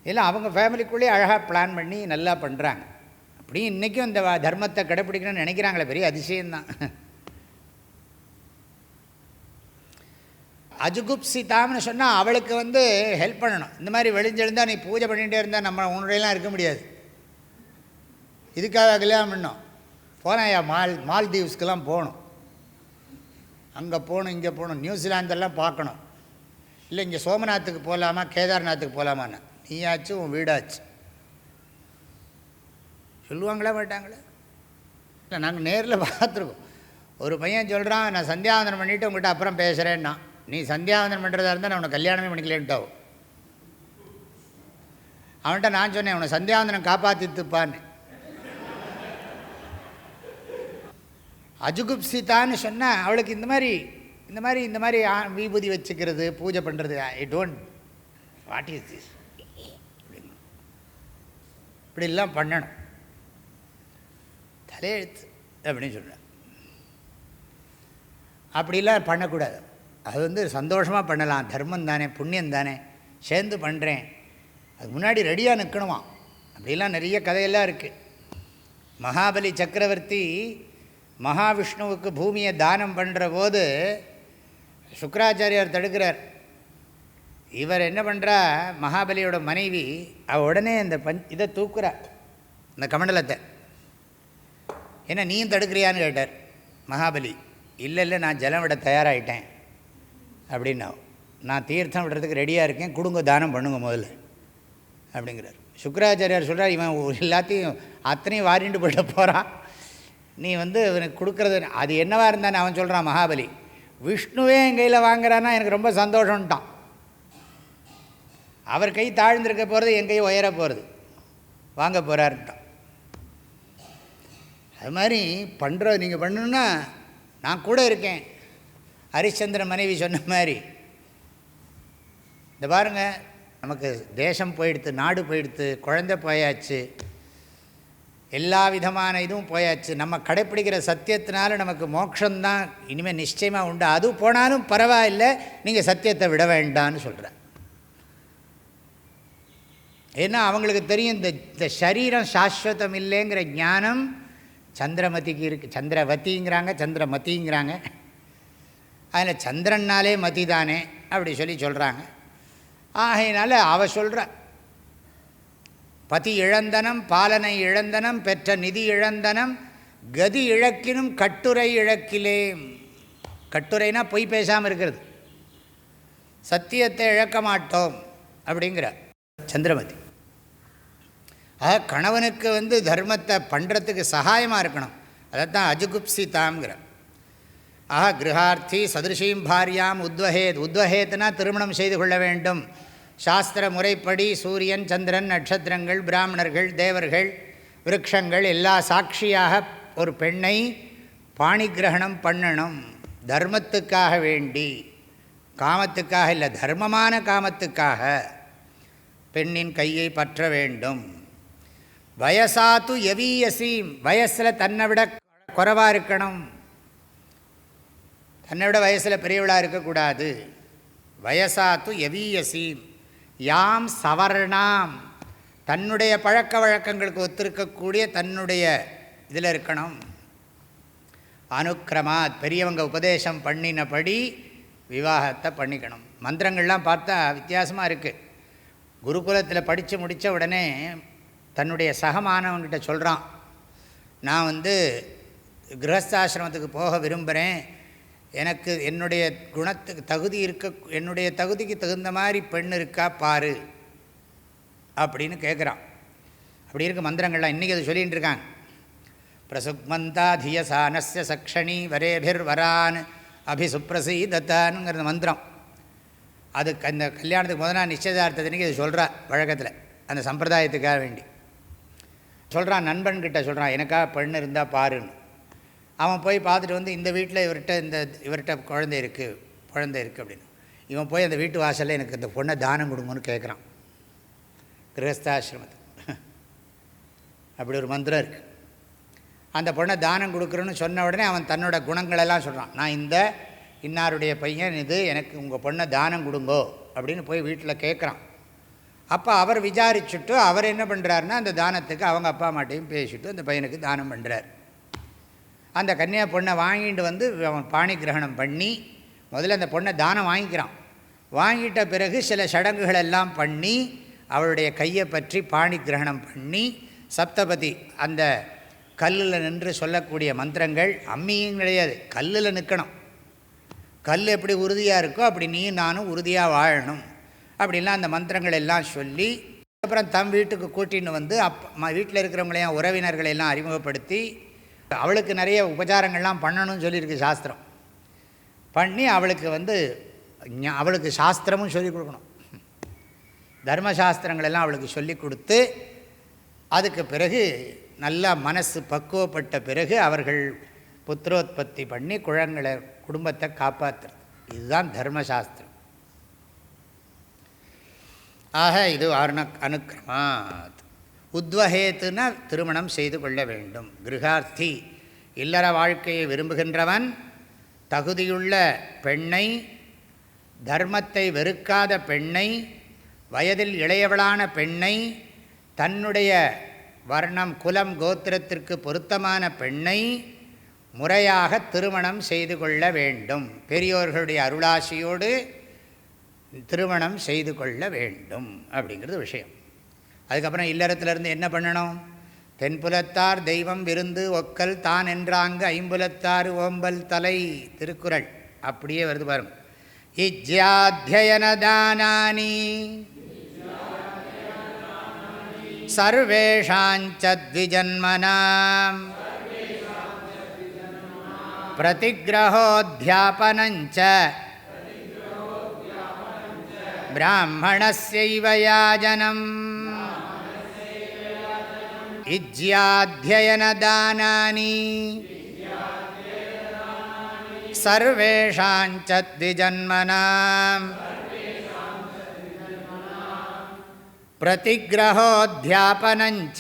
இல்லை, அவங்க ஃபேமிலிக்குள்ளேயே அழகாக பிளான் பண்ணி நல்லா பண்ணுறாங்க. அப்படியும் இன்றைக்கும் இந்த தர்மத்தை கடைப்பிடிக்கணும்னு நினைக்கிறாங்களே, பெரிய அதிசயம்தான். அஜுகுப்சிதாம்னு சொன்னால் அவளுக்கு ஹெல்ப் பண்ணணும். இந்த மாதிரி வெளிஞ்செழுந்தால் நீ பூஜை பண்ணிகிட்டே இருந்தால் நம்ம உன்னுடையெல்லாம் இருக்க முடியாது. இதுக்காக கல்யாணம் பண்ணோம். போனால் மால்தீவ்ஸ்க்கெல்லாம் போகணும், அங்கே போகணும், இங்கே போகணும், நியூசிலாந்தெல்லாம் பார்க்கணும். இல்லை இங்கே சோமநாத்துக்கு போகலாமா, கேதார்நாத்துக்கு போகலாமான்னு. நீயாச்சு உன் வீடாச்சு சொல்லுவாங்களா மாட்டாங்களே? இல்லை, நாங்கள் நேரில் பார்த்துருக்கோம். ஒரு பையன் சொல்கிறான், நான் சந்தியாவந்தனம் பண்ணிவிட்டு உங்கள்கிட்ட அப்புறம் பேசுகிறேன்னா, நீ சந்தியாவந்தனம் பண்ணுறதா இருந்தால் நான் உனக்கு கல்யாணமே பண்ணிக்கலேன்ட்டோ. அவன்கிட்ட நான் சொன்னேன், உன்னை சந்தியாவந்தனம் காப்பாற்றித்துப்பான்னு. அஜுகுப்சிதான்னு சொன்னால் அவளுக்கு இந்த மாதிரி இந்த மாதிரி விபூதி வச்சுக்கிறது, பூஜை பண்ணுறது, I don't, what is this, இப்படிலாம் பண்ணணும். தலையெழுத்து அப்படின்னு சொல்கிறேன். அப்படிலாம் பண்ணக்கூடாது. அது சந்தோஷமாக பண்ணலாம், தர்மம் தானே, புண்ணியம் தானே, சேர்ந்து பண்ணுறேன். அதுக்கு முன்னாடி ரெடியாக நிற்கணுமா. அப்படிலாம் நிறைய கதையெல்லாம் இருக்குது. மகாபலி சக்கரவர்த்தி மகாவிஷ்ணுவுக்கு பூமியை தானம் பண்ணுற போது சுக்கராச்சாரியார் தடுக்கிறார். இவர் என்ன பண்ணுறா, மகாபலியோட மனைவி உடனே இந்த இதை தூக்குறா, இந்த கமண்டலத்தை. ஏன்னா நீயும் தடுக்கிறியான்னு கேட்டார் மகாபலி. இல்லை நான் ஜலம் விட தயாராகிட்டேன் அப்படின்னா, நான் தீர்த்தம் விடுறதுக்கு ரெடியாக இருக்கேன், கொடுங்க, தானம் பண்ணுங்க முதல்ல அப்படிங்கிறார். சுக்கராச்சாரியார் சொல்கிறார், இவன் எல்லாத்தையும் அத்தனையும் வாரிண்டு போயிட போகிறான், நீ இவனுக்கு கொடுக்குறது அது என்னவா இருந்தான்னு அவன் சொல்கிறான். மகாபலி, விஷ்ணுவே என் கையில் வாங்குறான்னா எனக்கு ரொம்ப சந்தோஷம்ட்டான். அவர் கை தாழ்ந்திருக்க போகிறது, என் கை உயர போகிறது, வாங்க போகிறாருட்டான். அது மாதிரி பண்ணுறது நீங்கள் பண்ணணுன்னா நான் கூட இருக்கேன். ஹரிச்சந்திர மனைவி சொன்ன மாதிரி, இந்த பாருங்கள், நமக்கு தேசம் போயிடுத்து, நாடு போயிடுத்து, குழந்தை போயாச்சு, எல்லா விதமான இதுவும் போயாச்சு. நம்ம கடைப்பிடிக்கிற சத்தியத்தினால நமக்கு மோட்சம்தான் இனிமேல் நிச்சயமாக உண்டு. அது போனாலும் பரவாயில்லை, நீங்கள் சத்தியத்தை விட வேண்டான்னு சொல்கிறேன். ஏன்னா அவங்களுக்கு தெரியும் இந்த சரீரம் சாஸ்வதம் இல்லைங்கிற ஞானம் சந்திரமதிக்கு இருக்குது. சந்திரவதிங்கிறாங்க, சந்திரமதிங்கிறாங்க. அதில் சந்திரன்னாலே மதி தானே அப்படி சொல்கிறாங்க. ஆகையினால அவ சொல்கிற பதி இழந்தனம், பாலனை இழந்தனம், பெற்ற நிதி இழந்தனம், கதி இழக்கினும் கட்டுரை இழக்கிலே. கட்டுரைனா பொய் பேசாமல் இருக்கிறது, சத்தியத்தை இழக்க மாட்டோம் அப்படிங்கிற சந்திரமதி. ஆக கணவனுக்கு தர்மத்தை பண்ணுறதுக்கு சகாயமாக இருக்கணும். அதைத்தான் அஜுகுப்சிதாம்ங்கிற. ஆக கிரகார்த்தி சதிருஷீம் பாரியாம் உத்வஹேத்னா திருமணம் செய்து கொள்ள வேண்டும். சாஸ்திர முறைப்படி சூரியன், சந்திரன், நட்சத்திரங்கள், பிராமணர்கள், தேவர்கள், விருட்சங்கள் எல்லா சாட்சியாக ஒரு பெண்ணை பாணிகிரகணம் பண்ணணும். தர்மத்துக்காக வேண்டி, காமத்துக்காக இல்லை, தர்மமான காமத்துக்காக பெண்ணின் கையை பற்ற வேண்டும். வயசாத்து எவீயசீம், வயசில் தன்னை விட குறைவாக இருக்கணும், தன்னை விட வயசில் பெரியவளாக இருக்கக்கூடாது. வயசாத்து எவீயசீம் யாம் சவர்ணாம், தன்னுடைய பழக்க வழக்கங்களுக்கு ஒத்திருக்கக்கூடிய தன்னுடைய இதில் இருக்கணும். அனுக்கிரமாத், பெரியவங்க உபதேசம் பண்ணினபடி விவாகத்தை பண்ணிக்கணும். மந்திரங்கள்லாம் பார்த்தா வித்தியாசமாக இருக்குது. குருகுலத்தில் படித்து முடித்த உடனே தன்னுடைய சகமானவங்கிட்ட சொல்கிறான், நான் கிரகஸ்தாசிரமத்துக்கு போக விரும்புகிறேன், எனக்கு என்னுடைய குணத்துக்கு தகுதி என்னுடைய தகுதிக்கு தகுந்த மாதிரி பெண் இருக்கா பாரு அப்படின்னு கேட்குறான். அப்படி இருக்க மந்திரங்கள்லாம் இன்றைக்கி அது சொல்லிகிட்டு இருக்காங்க. பிரசுக்மந்தா தியசானஸ்ய சக்ஷணி வரேபிர் வரான் அபிசுப்ரசீதத்தானுங்கிற மந்திரம். அதுக்கு அந்த கல்யாணத்துக்கு முதல் நாள் நிச்சயதார்த்தத்தினக்கு இது சொல்கிறா வழக்கத்தில், அந்த சம்பிரதாயத்துக்காக வேண்டி சொல்கிறான். நண்பன்கிட்ட சொல்கிறான், எனக்காக பெண் இருந்தால் பாருன்னு. அவன் போய் பார்த்துட்டு இந்த வீட்டில் இவர்கிட்ட குழந்தை இருக்குது அப்படின்னு. இவன் போய் அந்த வீட்டு வாசலில் எனக்கு இந்த பொண்ணை தானம் கொடுங்கன்னு கேட்குறான். கிரகஸ்தாசிரமத்துக்கு அப்படி ஒரு மந்திரம் இருக்குது. அந்த பொண்ணை தானம் கொடுக்குறோன்னு சொன்ன உடனே அவன் தன்னோட குணங்களெல்லாம் சொல்கிறான். நான் இன்னாருடைய பையன், இது எனக்கு உங்கள் பொண்ணை தானம் கொடுங்கோ அப்படின்னு போய் வீட்டில் கேட்குறான். அப்போ அவர் விசாரிச்சுட்டு அவர் என்ன பண்ணுறாருன்னா, அந்த தானத்துக்கு அவங்க அப்பா அம்மாட்டையும் பேசிவிட்டு அந்த பையனுக்கு தானம் பண்ணுறார். அந்த கன்னியா பொண்ணை வாங்கிட்டு அவன் பாணி கிரகணம் பண்ணி முதல்ல அந்த பொண்ணை தானம் வாங்கிக்கிறான். வாங்கிட்ட பிறகு சில சடங்குகள் எல்லாம் பண்ணி அவளுடைய கையை பற்றி பாணி கிரகணம் பண்ணி சப்தபதி அந்த கல்லில் நின்று சொல்லக்கூடிய மந்திரங்கள், அம்மியும் கிடையாது, கல்லில் நிற்கணும். கல் எப்படி உறுதியாக இருக்கோ அப்படி நீ நானும் உறுதியாக வாழணும் அப்படின்லாம் அந்த மந்திரங்கள் எல்லாம் சொல்லி அப்புறம் தம் வீட்டுக்கு கூட்டின்னு வீட்டில் இருக்கிறவங்களையும் உறவினர்களெல்லாம் அறிமுகப்படுத்தி அவளுக்கு நிறைய உபச்சாரங்கள்லாம் பண்ணணும்னு சொல்லியிருக்கு சாஸ்திரம். பண்ணி அவளுக்கு சாஸ்திரமும் சொல்லிக் கொடுக்கணும். தர்மசாஸ்திரங்களெல்லாம் அவளுக்கு சொல்லி கொடுத்து அதுக்கு பிறகு நல்லா மனசு பக்குவப்பட்ட பிறகு அவர்கள் புத்திரோத்பத்தி பண்ணி குடும்பத்தை காப்பாற்றுறது. இதுதான் தர்மசாஸ்திரம். ஆக இது அனுக்கிரமாத். உத்வஹேத்துனா திருமணம் செய்து கொள்ள வேண்டும். கிருஹார்த்தி இல்லற வாழ்க்கையை விரும்புகின்றவன் தகுதியுள்ள பெண்ணை, தர்மத்தை வெறுக்காத பெண்ணை, வயதில் இளையவளான பெண்ணை, தன்னுடைய வர்ணம் குலம் கோத்திரத்திற்கு பொருத்தமான பெண்ணை முறையாக திருமணம் செய்து கொள்ள வேண்டும். பெரியோர்களுடைய அருளாசியோடு திருமணம் செய்து கொள்ள வேண்டும் அப்படிங்கிறது விஷயம். அதுக்கப்புறம் இல்லறத்திலிருந்து என்ன பண்ணணும்? தென்புலத்தார் தெய்வம் விருந்து ஒக்கல் தான் என்றாங்க ஐம்புலத்தார் ஓம்பல் தலை, திருக்குறள் அப்படியே வருது பாருங்க. இஜ்யாத்யயனதானானி சர்வேஷாஞ்ச த்விஜன்மனாம் பிரதிக்ரஹோத்யாபனஞ்ச பிராமணஸ்யைவ யாஜனம். இஜ்யாத்யயனதானானி சர்வேஷாஞ்ச த்விஜன்மனாம் பிரதிக்ரஹோத்யாபனஞ்ச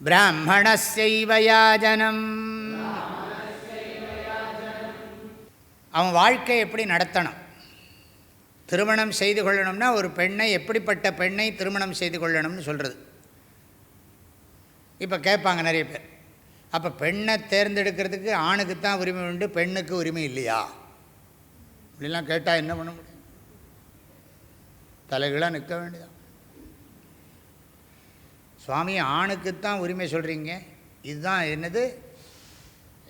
பிராமணஸ்யைவ யாஜனம். அவன் வாழ்க்கை எப்படி நடத்தணும்? திருமணம் செய்து கொள்ளணும்னா ஒரு பெண்ணை, எப்படிப்பட்ட பெண்ணை திருமணம் செய்து கொள்ளணும்னு சொல்கிறது. இப்போ கேட்பாங்க நிறைய பேர், அப்போ பெண்ணை தேர்ந்தெடுக்கிறதுக்கு ஆணுக்குத்தான் உரிமை உண்டு, பெண்ணுக்கு உரிமை இல்லையா? இப்படிலாம் கேட்டால் என்ன பண்ண முடியும்? தலைகளாக நிற்க வேண்டியதான். சுவாமி ஆணுக்குத்தான் உரிமை சொல்கிறீங்க, இதுதான் என்னது,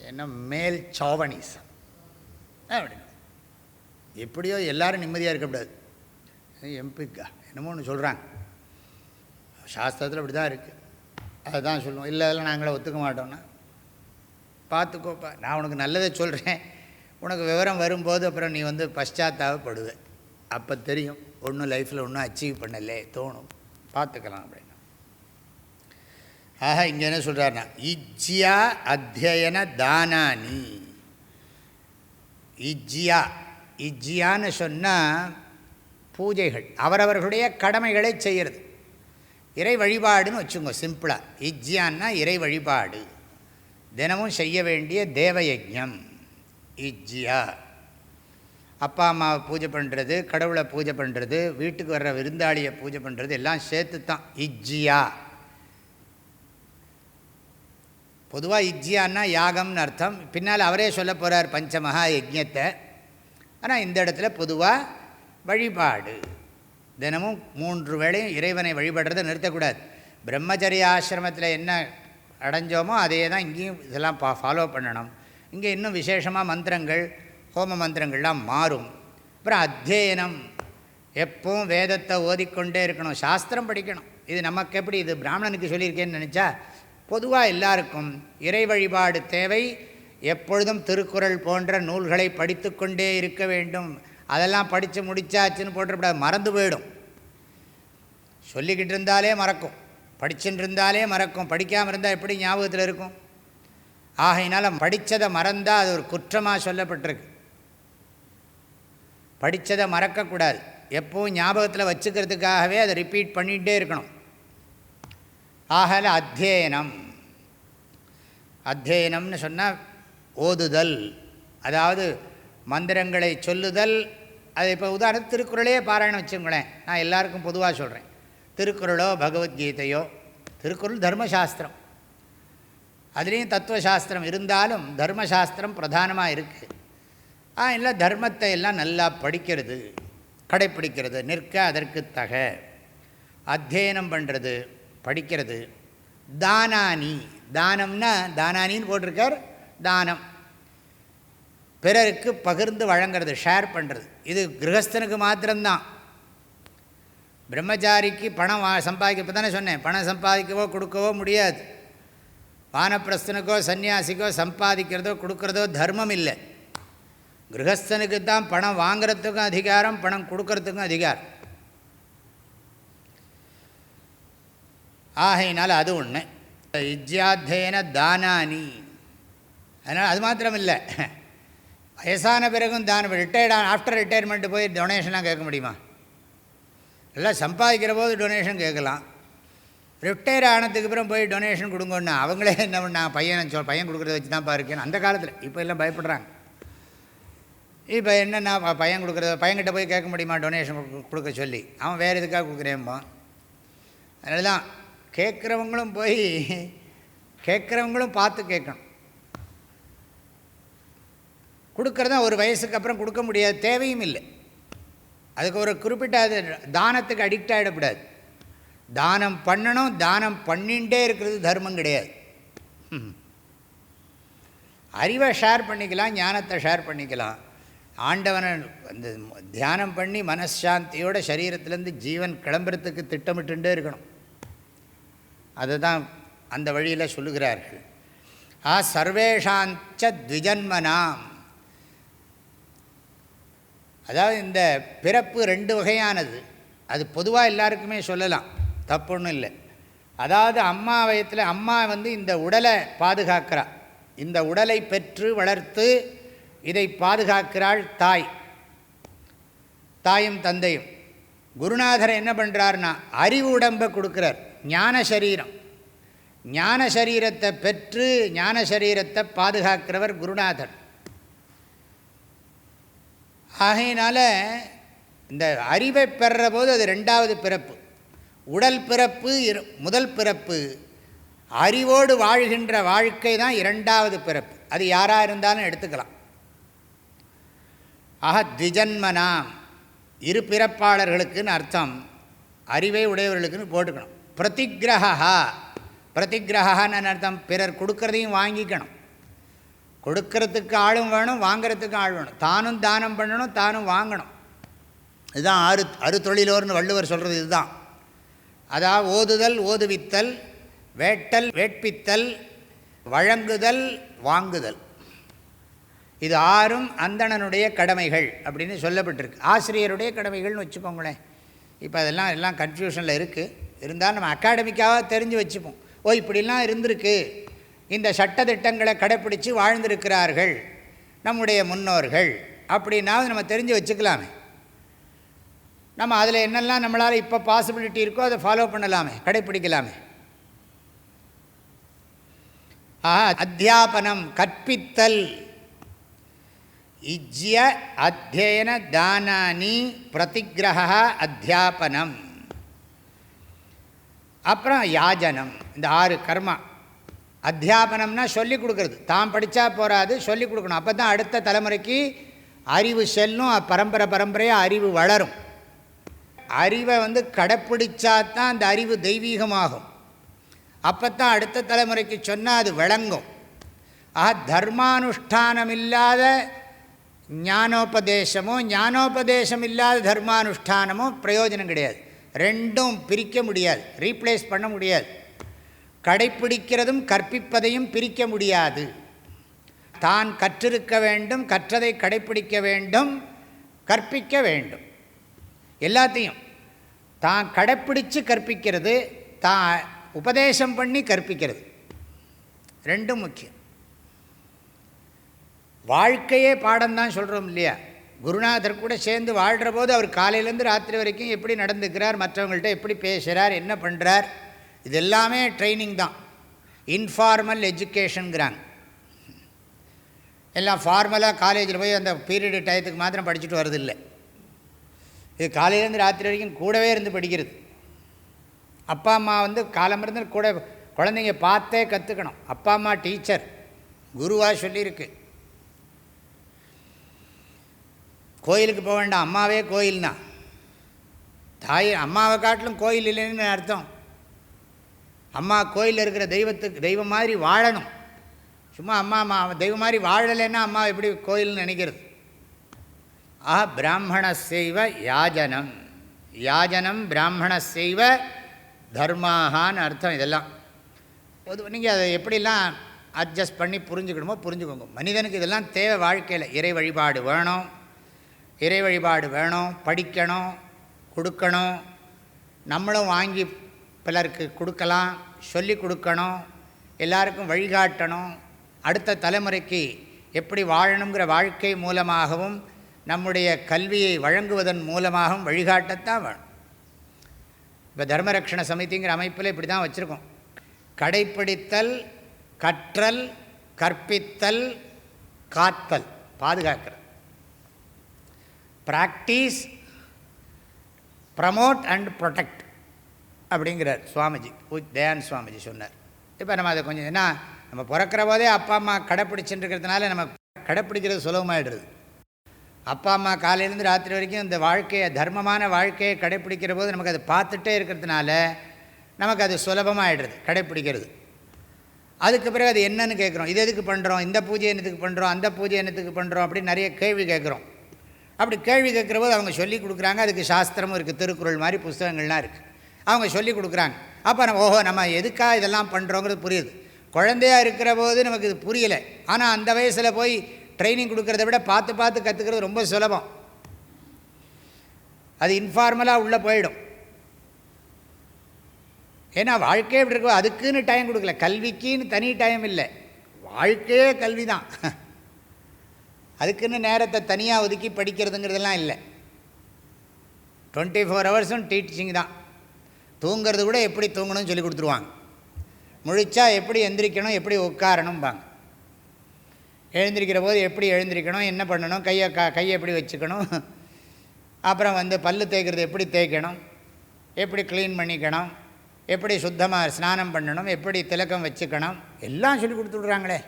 என்ன மேல் சாவனிசம் அப்படின்னு. எப்படியோ எல்லோரும் நிம்மதியாக இருக்கக்கூடாது. எம்பிக்கா என்னமோ ஒன்று சொல்கிறாங்க, சாஸ்திரத்தில் அப்படி தான் இருக்குது, அதை தான் சொல்லுவோம். இல்லை அதெல்லாம் நாங்களே ஒத்துக்க மாட்டோம்னா பார்த்துக்கோப்பா, நான் உனக்கு நல்லதை சொல்கிறேன், உனக்கு விவரம் வரும்போது அப்புறம் நீ பశ్చాத்தாபப்படுவேன். அப்போ தெரியும் ஒன்றும் லைஃப்பில் ஒன்றும் அச்சீவ் பண்ணலே தோணும், பார்த்துக்கலாம் அப்படின்னு. ஆக இங்கே என்ன சொல்கிறாருன்னா, இஜ்யா அத்தியன தானானி. இஜ்யான்னு சொன்னால் பூஜைகள், அவரவர்களுடைய கடமைகளை செய்கிறது, இறை வழிபாடுன்னு வச்சுக்கோங்க சிம்பிளாக. இஜ்யான்னா இறை வழிபாடு, தினமும் செய்ய வேண்டிய தேவயஜம் இஜ்யா. அப்பா அம்மாவை பூஜை பண்ணுறது, கடவுளை பூஜை பண்ணுறது, வீட்டுக்கு வர்ற விருந்தாளியை பூஜை பண்ணுறது எல்லாம் சேர்த்து தான் இஜ்யா. பொதுவாக இஜ்யான்னா யாகம்னு அர்த்தம். பின்னால் அவரே சொல்ல போகிறார் பஞ்சமகா யஜ்ஞத்தை. ஆனால் இந்த இடத்துல பொதுவாக வழிபாடு, தினமும் 3 வேளையும் இறைவனை வழிபடுறதை நிறுத்தக்கூடாது. பிரம்மச்சரிய ஆசிரமத்தில் என்ன அடைஞ்சோமோ அதே தான் இங்கேயும் இதெல்லாம் ஃபாலோ பண்ணணும். இங்கே இன்னும் விசேஷமாக மந்திரங்கள், ஹோம மந்திரங்கள்லாம் மாறும். அப்புறம் அத்தியனம், எப்பவும் வேதத்தை ஓதிக்கொண்டே இருக்கணும், சாஸ்திரம் படிக்கணும். இது நமக்கு எப்படி, இது பிராமணனுக்கு சொல்லியிருக்கேன்னு நினச்சா, பொதுவாக எல்லாருக்கும் இறை வழிபாடு தேவை. எப்பொழுதும் திருக்குறள் போன்ற நூல்களை படித்து கொண்டே இருக்க வேண்டும். அதெல்லாம் படித்து முடித்தாச்சுன்னு போட்டுக்கூடாது, மறந்து போயிடும். சொல்லிக்கிட்டு இருந்தாலே மறக்கும், படிச்சுட்டு இருந்தாலே மறக்கும், படிக்காமல் இருந்தால் எப்படி ஞாபகத்தில் இருக்கும்? ஆகையினால் படித்ததை மறந்தால் அது ஒரு குற்றமாக சொல்லப்பட்டிருக்கு. படித்ததை மறக்கக்கூடாது, எப்பவும் ஞாபகத்தில் வச்சுக்கிறதுக்காகவே அதை ரிப்பீட் பண்ணிகிட்டே இருக்கணும். ஆகல அத்தியனம். அத்தியனம்னு சொன்னால் ஓதுதல், அதாவது மந்திரங்களை சொல்லுதல். அது இப்போ உதாரணத்துக்கு திருக்குறளே பாராயணம் வச்சுங்களேன், நான் எல்லாருக்கும் பொதுவாக சொல்கிறேன். திருக்குறளோ பகவத்கீதையோ, திருக்குறள் தர்மசாஸ்திரம், அதுலேயும் தத்துவசாஸ்திரம் இருந்தாலும் தர்மசாஸ்திரம் பிரதானமாக இருக்குது. இல்லை தர்மத்தை எல்லாம் நல்லா படிக்கிறது, கடைப்பிடிக்கிறது, நிற்க அதற்கு தக அத்தியனம் பண்ணுறது, படிக்கிறது. தானானி, தானம்னா தானானின்னு போட்டிருக்கார், தானம் பிறருக்கு பகிர்ந்து வழங்கிறது, ஷேர் பண்ணுறது. இது கிரகஸ்தனுக்கு மாத்திரம்தான். பிரம்மச்சாரிக்கு பணம் சம்பாதிக்க, இப்போ தானே சொன்னேன், பணம் சம்பாதிக்கவோ கொடுக்கவோ முடியாது. வானப்பிரஸ்தனுக்கோ சன்னியாசிக்கோ சம்பாதிக்கிறதோ கொடுக்குறதோ தர்மம் இல்லை. கிரகஸ்தனுக்கு தான் பணம் வாங்கிறதுக்கும் அதிகாரம், பணம் கொடுக்கறதுக்கும் அதிகாரம். ஆகையினால் அது ஒன்று. இஜ்யாத்தியன தானானி, அதனால் அது மாத்திரம் இல்லை, வயசான பிறகும் தானம், ஆஃப்டர் ரிட்டையர்மெண்ட்டு போய் டொனேஷன்லாம் கேட்க முடியுமா? எல்லாம் சம்பாதிக்கிற போது டொனேஷன் கேட்கலாம். ரிட்டையர் ஆனதுக்கு அப்புறம் போய் டொனேஷன் கொடுங்கன்னா அவங்களே என்ன பண்ணா, பையன் கொடுக்குறத வச்சு தான் பாருக்கேன் அந்த காலத்தில். இப்போ எல்லாம் பயப்படுறாங்க. இப்போ என்னென்னா பையன்கிட்ட போய் கேட்க முடியுமா டொனேஷன் கொடுக்க சொல்லி? அவன் வேறு எதுக்காக கொடுக்குறேன்பா. அதனால தான் கேட்குறவங்களும் பார்த்து கேட்கணும். கொடுக்குறதா ஒரு வயசுக்கு அப்புறம் கொடுக்க முடியாது, தேவையும் இல்லை. அதுக்கு ஒரு குறிப்பிட்ட தானத்துக்கு அடிக்ட் ஆகிடக்கூடாது. தானம் பண்ணணும், தானம் பண்ணிகிட்டே இருக்கிறது தர்மம் கிடையாது. அறிவை ஷேர் பண்ணிக்கலாம், ஞானத்தை ஷேர் பண்ணிக்கலாம். ஆண்டவனை அந்த தியானம் பண்ணி மனசாந்தியோட சரீரத்திலேருந்து ஜீவன் கிளம்புறதுக்கு திட்டமிட்டுட்டே இருக்கணும். அதை தான் அந்த வழியில் சொல்லுகிறார்கள். சர்வேஷாஞ்ச த்விஜன்மனாம், அதாவது இந்த பிறப்பு 2 வகையானது. அது பொதுவாக எல்லாருக்குமே சொல்லலாம், தப்பு ஒன்றும் இல்லை. அதாவது அம்மா வயத்தில் அம்மா இந்த உடலை பாதுகாக்கிறா, இந்த உடலை பெற்று வளர்த்து இதை பாதுகாக்கிறாள் தாயும் தந்தையும். குருநாதர் என்ன பண்ணுறாருன்னா அறிவு உடம்பை கொடுக்குறார், ஞான சரீரம். ஞான சரீரத்தை பெற்று ஞான சரீரத்தை பாதுகாக்கிறவர் குருநாதர். ஆகையினால இந்த அறிவை பெறுற போது அது 2வது பிறப்பு. உடல் பிறப்பு முதல் பிறப்பு, அறிவோடு வாழ்கின்ற வாழ்க்கை தான் 2வது பிறப்பு. அது யாராக இருந்தாலும் எடுத்துக்கலாம். த்விஜன்மனாம், 2 பிறப்பாளர்களுக்குன்னு அர்த்தம். அறிவை உடையவர்களுக்குன்னு போட்டுக்கணும். பிரதிகிரகான்னு அர்த்தம், பிறர் கொடுக்கறதையும் வாங்கிக்கணும். கொடுக்கறதுக்கு ஆளும் வேணும், வாங்கிறதுக்கு ஆள் வேணும். தானும் தானம் பண்ணணும், தானும் வாங்கணும். இதுதான் அறுதொழிலோர்னு வள்ளுவர் சொல்கிறது. இதுதான். அதாவது ஓதுதல் ஓதுவித்தல், வேட்டல் வேட்பித்தல், வழங்குதல் வாங்குதல், இது 6ம் அந்தணனுடைய கடமைகள் அப்படின்னு சொல்லப்பட்டிருக்கு. ஆசிரியருடைய கடமைகள்னு வச்சுக்கோங்களேன். இப்போ எல்லாம் கன்ஃபியூஷனில் இருக்குது. இருந்தாலும் நம்ம அகாடமிக்காக தெரிஞ்சு வச்சுப்போம். இப்படிலாம் இருந்திருக்கு, இந்த சட்டத்திட்டங்களை கடைப்பிடித்து வாழ்ந்திருக்கிறார்கள் நம்முடைய முன்னோர்கள் அப்படின்னாவது நம்ம தெரிஞ்சு வச்சுக்கலாமே. நம்ம அதில் என்னெல்லாம் நம்மளால் இப்போ பாசிபிலிட்டி இருக்கோ அதை ஃபாலோ பண்ணலாமே, கடைப்பிடிக்கலாமே. அத்தியாபனம் கற்பித்தல், இஜ்ய அத்தியன தானானி பிரதிகிரக அத்தியாபனம். அப்புறம் யாஜனம். இந்த 6 கர்மா. அத்தியாபனம்னா சொல்லிக் கொடுக்குறது. தான் படித்தா போகாது, சொல்லிக் கொடுக்கணும். அப்போ தான் அடுத்த தலைமுறைக்கு அறிவு செல்லும், பரம்பரையாக அறிவு வளரும். அறிவை கடைப்பிடிச்சா தான் அந்த அறிவு தெய்வீகமாகும். அப்போ தான் அடுத்த தலைமுறைக்கு சொன்னால் அது விளங்கும். தர்மானுஷ்டானம் இல்லாத ஞானோபதேசமோ ஞானோபதேசம் இல்லாத தர்மானுஷ்டானமோ பிரயோஜனம் கிடையாது. 2ம் பிரிக்க முடியாது, ரீப்ளேஸ் பண்ண முடியாது. கடைப்பிடிக்கிறதும் கற்பிப்பதையும் பிரிக்க முடியாது. தான் கற்றிருக்க வேண்டும், கற்றதை கடைப்பிடிக்க வேண்டும், கற்பிக்க வேண்டும். எல்லாத்தையும் தான் கடைப்பிடித்து கற்பிக்கிறது, தான் உபதேசம் பண்ணி கற்பிக்கிறது, 2ம் முக்கியம். வாழ்க்கையே பாடம்தான் சொல்கிறோம் இல்லையா? குருநாதர் கூட சேர்ந்து வாழ்கிற போது அவர் காலையிலேருந்து ராத்திரி வரைக்கும் எப்படி நடந்துக்கிறார், மற்றவங்கள்ட்ட எப்படி பேசுகிறார், என்ன பண்ணுறார், இது எல்லாமே ட்ரைனிங் தான். இன்ஃபார்மல் எஜுகேஷனுங்கிறாங்க. எல்லாம் ஃபார்மலாக காலேஜில் போய் அந்த பீரியடு டயத்துக்கு மாத்திரம் படிச்சுட்டு வரதில்லை. இது காலையிலேருந்து ராத்திரி வரைக்கும் கூடவே இருந்து படிக்கிறது. அப்பா அம்மா காலமிருந்து கூட குழந்தைங்க பார்த்தே கற்றுக்கணும். அப்பா அம்மா டீச்சர், குருவாக சொல்லியிருக்கு. கோயிலுக்கு போக வேண்டாம், அம்மாவே கோயில்னா. அம்மாவை காட்டிலும் கோயில் இல்லைன்னு அர்த்தம். அம்மா கோயிலில் இருக்கிற தெய்வம் மாதிரி வாழணும். சும்மா அம்மா தெய்வம் மாதிரி வாழலைன்னா அம்மா எப்படி கோயில்னு நினைக்கிறது. பிராமணசைவ யாஜனம், யாஜனம் பிராமணசைவ தர்மாகான்னு அர்த்தம். இதெல்லாம் நீங்கள் அதை எப்படிலாம் அட்ஜஸ்ட் பண்ணி புரிஞ்சுக்கணுமோ புரிஞ்சுக்கோங்க. மனிதனுக்கு இதெல்லாம் தேவை வாழ்க்கையில். இறை வழிபாடு வேணும், படிக்கணும், கொடுக்கணும், நம்மளும் வாங்கி பிறருக்கு கொடுக்கலாம், சொல்லி கொடுக்கணும், எல்லாருக்கும் வழிகாட்டணும், அடுத்த தலைமுறைக்கு எப்படி வாழணுங்கிற வாழ்க்கை மூலமாகவும் நம்முடைய கல்வியை வழங்குவதன் மூலமாகவும் வழிகாட்டத்தான் வேணும். இப்போ தர்மரக்ஷண சமிதிங்கிற அமைப்பில் இப்படி தான் வச்சுருக்கோம். கடைப்பிடித்தல், கற்றல், கற்பித்தல், காத்தல், பாதுகாக்கிறது. ப்ராக்டிஸ், ப்ரமோட் அண்ட் ப்ரொடெக்ட் அப்படிங்கிறார் சுவாமிஜி, தயானந்த சுவாமிஜி சொன்னார். இப்போ நம்ம அதை கொஞ்சம் ஏன்னா நம்ம பிறக்கிற போதே அப்பா அம்மா கடைப்பிடிச்சுட்டு இருக்கிறதுனால நம்ம கடைப்பிடிக்கிறது சுலபமாகிடுறது. அப்பா அம்மா காலையிலேருந்து ராத்திரி வரைக்கும் இந்த வாழ்க்கையை, தர்மமான வாழ்க்கையை கடைப்பிடிக்கிற போது நமக்கு அதை பார்த்துட்டே இருக்கிறதுனால நமக்கு அது சுலபமாகிடுறது கடைப்பிடிக்கிறது. அதுக்கு பிறகு அது என்னன்னு கேட்குறோம், இது எதுக்கு பண்ணுறோம், இந்த பூஜை என்னத்துக்கு பண்ணுறோம், அந்த பூஜை என்னத்துக்கு பண்ணுறோம் அப்படின்னு நிறைய கேள்வி கேட்குறோம். அப்படி கேள்வி கேட்குற போது அவங்க சொல்லி கொடுக்குறாங்க. அதுக்கு சாஸ்திரமும் இருக்குது, திருக்குறள் மாதிரி புஸ்தகங்கள்லாம் இருக்குது, அவங்க சொல்லி கொடுக்குறாங்க. அப்போ நம்ம ஓஹோ நம்ம எதுக்காக இதெல்லாம் பண்ணுறோங்கிறது புரியுது. குழந்தையாக இருக்கிற போது நமக்கு இது புரியலை. ஆனால் அந்த வயசில் போய் ட்ரைனிங் கொடுக்குறத விட பார்த்து பார்த்து கற்றுக்கிறது ரொம்ப சுலபம். அது இன்ஃபார்மலாக உள்ளே போயிடும். ஏன்னா வாழ்க்கையே இப்படி இருக்கும், அதுக்குன்னு டைம் கொடுக்கல, கல்விக்குன்னு தனி டைம் இல்லை, வாழ்க்கையே கல்வி தான். அதுக்குன்னு நேரத்தை தனியாக ஒதுக்கி படிக்கிறதுங்கிறதெல்லாம் இல்லை. 24 ஹவர்ஸும் டீச்சிங் தான். தூங்கிறது கூட எப்படி தூங்கணும்னு சொல்லி கொடுத்துருவாங்க. முழிச்சா எப்படி எந்திரிக்கணும், எப்படி உட்காரணும்பாங்க. எழுந்திரிக்கிற போது எப்படி எழுந்திரிக்கணும், என்ன பண்ணணும், கையை எப்படி வச்சுக்கணும், அப்புறம் பல்லு தேய்க்கிறது எப்படி தேய்க்கணும், எப்படி க்ளீன் பண்ணிக்கணும், எப்படி சுத்தமாக ஸ்நானம் பண்ணணும், எப்படி திலக்கம் வச்சுக்கணும், எல்லாம் சொல்லி கொடுத்துட்றாங்களே.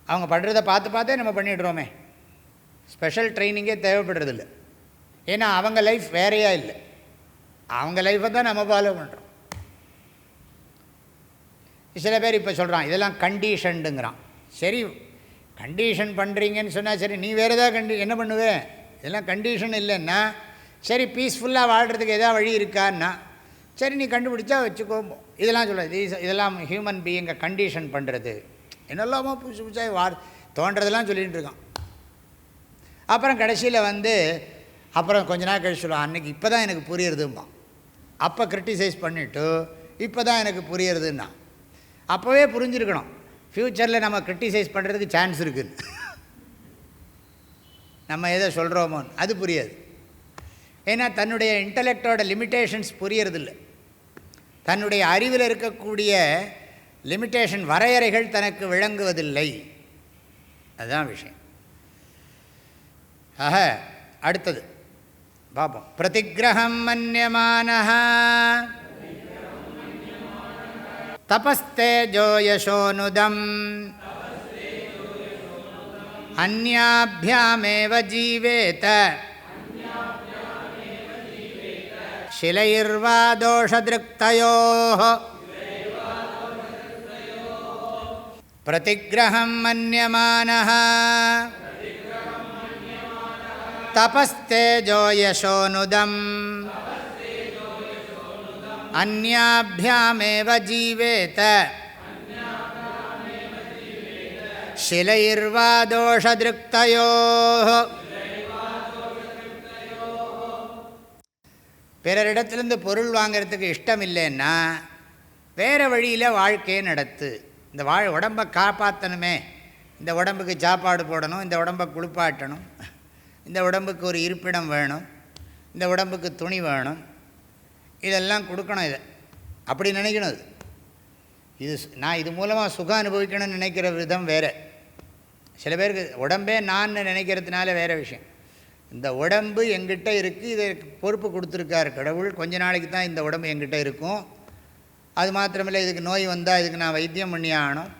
அவங்க பண்ணுறதை பார்த்து பார்த்தே நம்ம பண்ணிடுறோமே. ஸ்பெஷல் ட்ரைனிங்கே தேவைப்படுறதில்லை. ஏன்னா அவங்க லைஃப் வேறையா இல்லை, அவங்க லைஃப்பை தான் நம்ம ஃபாலோ பண்ணுறோம். சில பேர் இப்போ சொல்கிறான் இதெல்லாம் கண்டிஷன்டுங்கிறான். சரி, கண்டிஷன் பண்ணுறீங்கன்னு சொன்னால் சரி, நீ வேறு ஏதாவது என்ன பண்ணுவேன், இதெல்லாம் கண்டிஷன் இல்லைன்னா சரி, பீஸ்ஃபுல்லாக வாழ்கிறதுக்கு எதாவது வழி இருக்கான்னா சரி நீ கண்டுபிடிச்சா வச்சுக்கோம்போ. இதெல்லாம் சொல்ல இதெல்லாம் ஹியூமன் பீயிங்கை கண்டிஷன் பண்ணுறது என்னெல்லாமோ புதுசு புதுசாக தோன்றதெல்லாம் சொல்லிகிட்டு இருக்கான். அப்புறம் கடைசியில் அப்புறம் கொஞ்ச நாள் கழிச்சு சொல்லுவான், அன்றைக்கி இப்போ தான் எனக்கு புரியுறதும்மா. அப்போ கிரிட்டிசைஸ் பண்ணிவிட்டு இப்போ தான் எனக்கு புரியுறதுன்னா அப்போவே புரிஞ்சுருக்கணும் ஃப்யூச்சரில் நம்ம கிரிட்டிசைஸ் பண்ணுறதுக்கு சான்ஸ் இருக்குது. நம்ம எதை சொல்கிறோமோன்னு அது புரியாது. ஏன்னா தன்னுடைய இன்டலெக்டோட லிமிட்டேஷன்ஸ் புரியறதில்லை. தன்னுடைய அறிவில் இருக்கக்கூடிய லிமிட்டேஷன், வரையறைகள் தனக்கு விளங்குவதில்லை. அதுதான் விஷயம். ஆக அடுத்தது பார்ப்போம். பிரதிகிரகம் மன்யமானஹ தபஸ்தேஜோ யசோனுதம் அந்யாப்யாமேவ ஜீவேத ஷிலைர்வா தோஷத்ருக்தயோः பிரதிகிரகம் மன்யமானஹ தபஸ்தேஜோ யசோனுதம் அந்யாப்யாமேவ ஜீவேத ஷிலைர்வா தோஷத்ருக்தயோः. பிறரிடத்துலேருந்து பொருள் வாங்கிறதுக்கு இஷ்டம் இல்லைன்னா வேறு வழியில் வாழ்க்கையை நடத்து. இந்த உடம்பை காப்பாற்றணுமே, இந்த உடம்புக்கு சாப்பாடு போடணும், இந்த உடம்பை குளிப்பாட்டணும், இந்த உடம்புக்கு ஒரு இருப்பிடம் வேணும், இந்த உடம்புக்கு துணி வேணும், இதெல்லாம் கொடுக்கணும். இதை அப்படி நினைக்கணும். இது நான் இது மூலமாக சுகம் அனுபவிக்கணும்னு நினைக்கிற விதம் வேறு. சில பேருக்கு உடம்பே நான் நினைக்கிறதுனால வேறு விஷயம். இந்த உடம்பு எங்கிட்ட இருக்குது, இதை பொறுப்பு கொடுத்துருக்காரு கடவுள், கொஞ்ச நாளைக்கு தான் இந்த உடம்பு எங்கிட்ட இருக்கும். அது மாத்திரமில்லை, இதுக்கு நோய் வந்தால் இதுக்கு நான் வைத்தியம் பண்ணி ஆகணும்,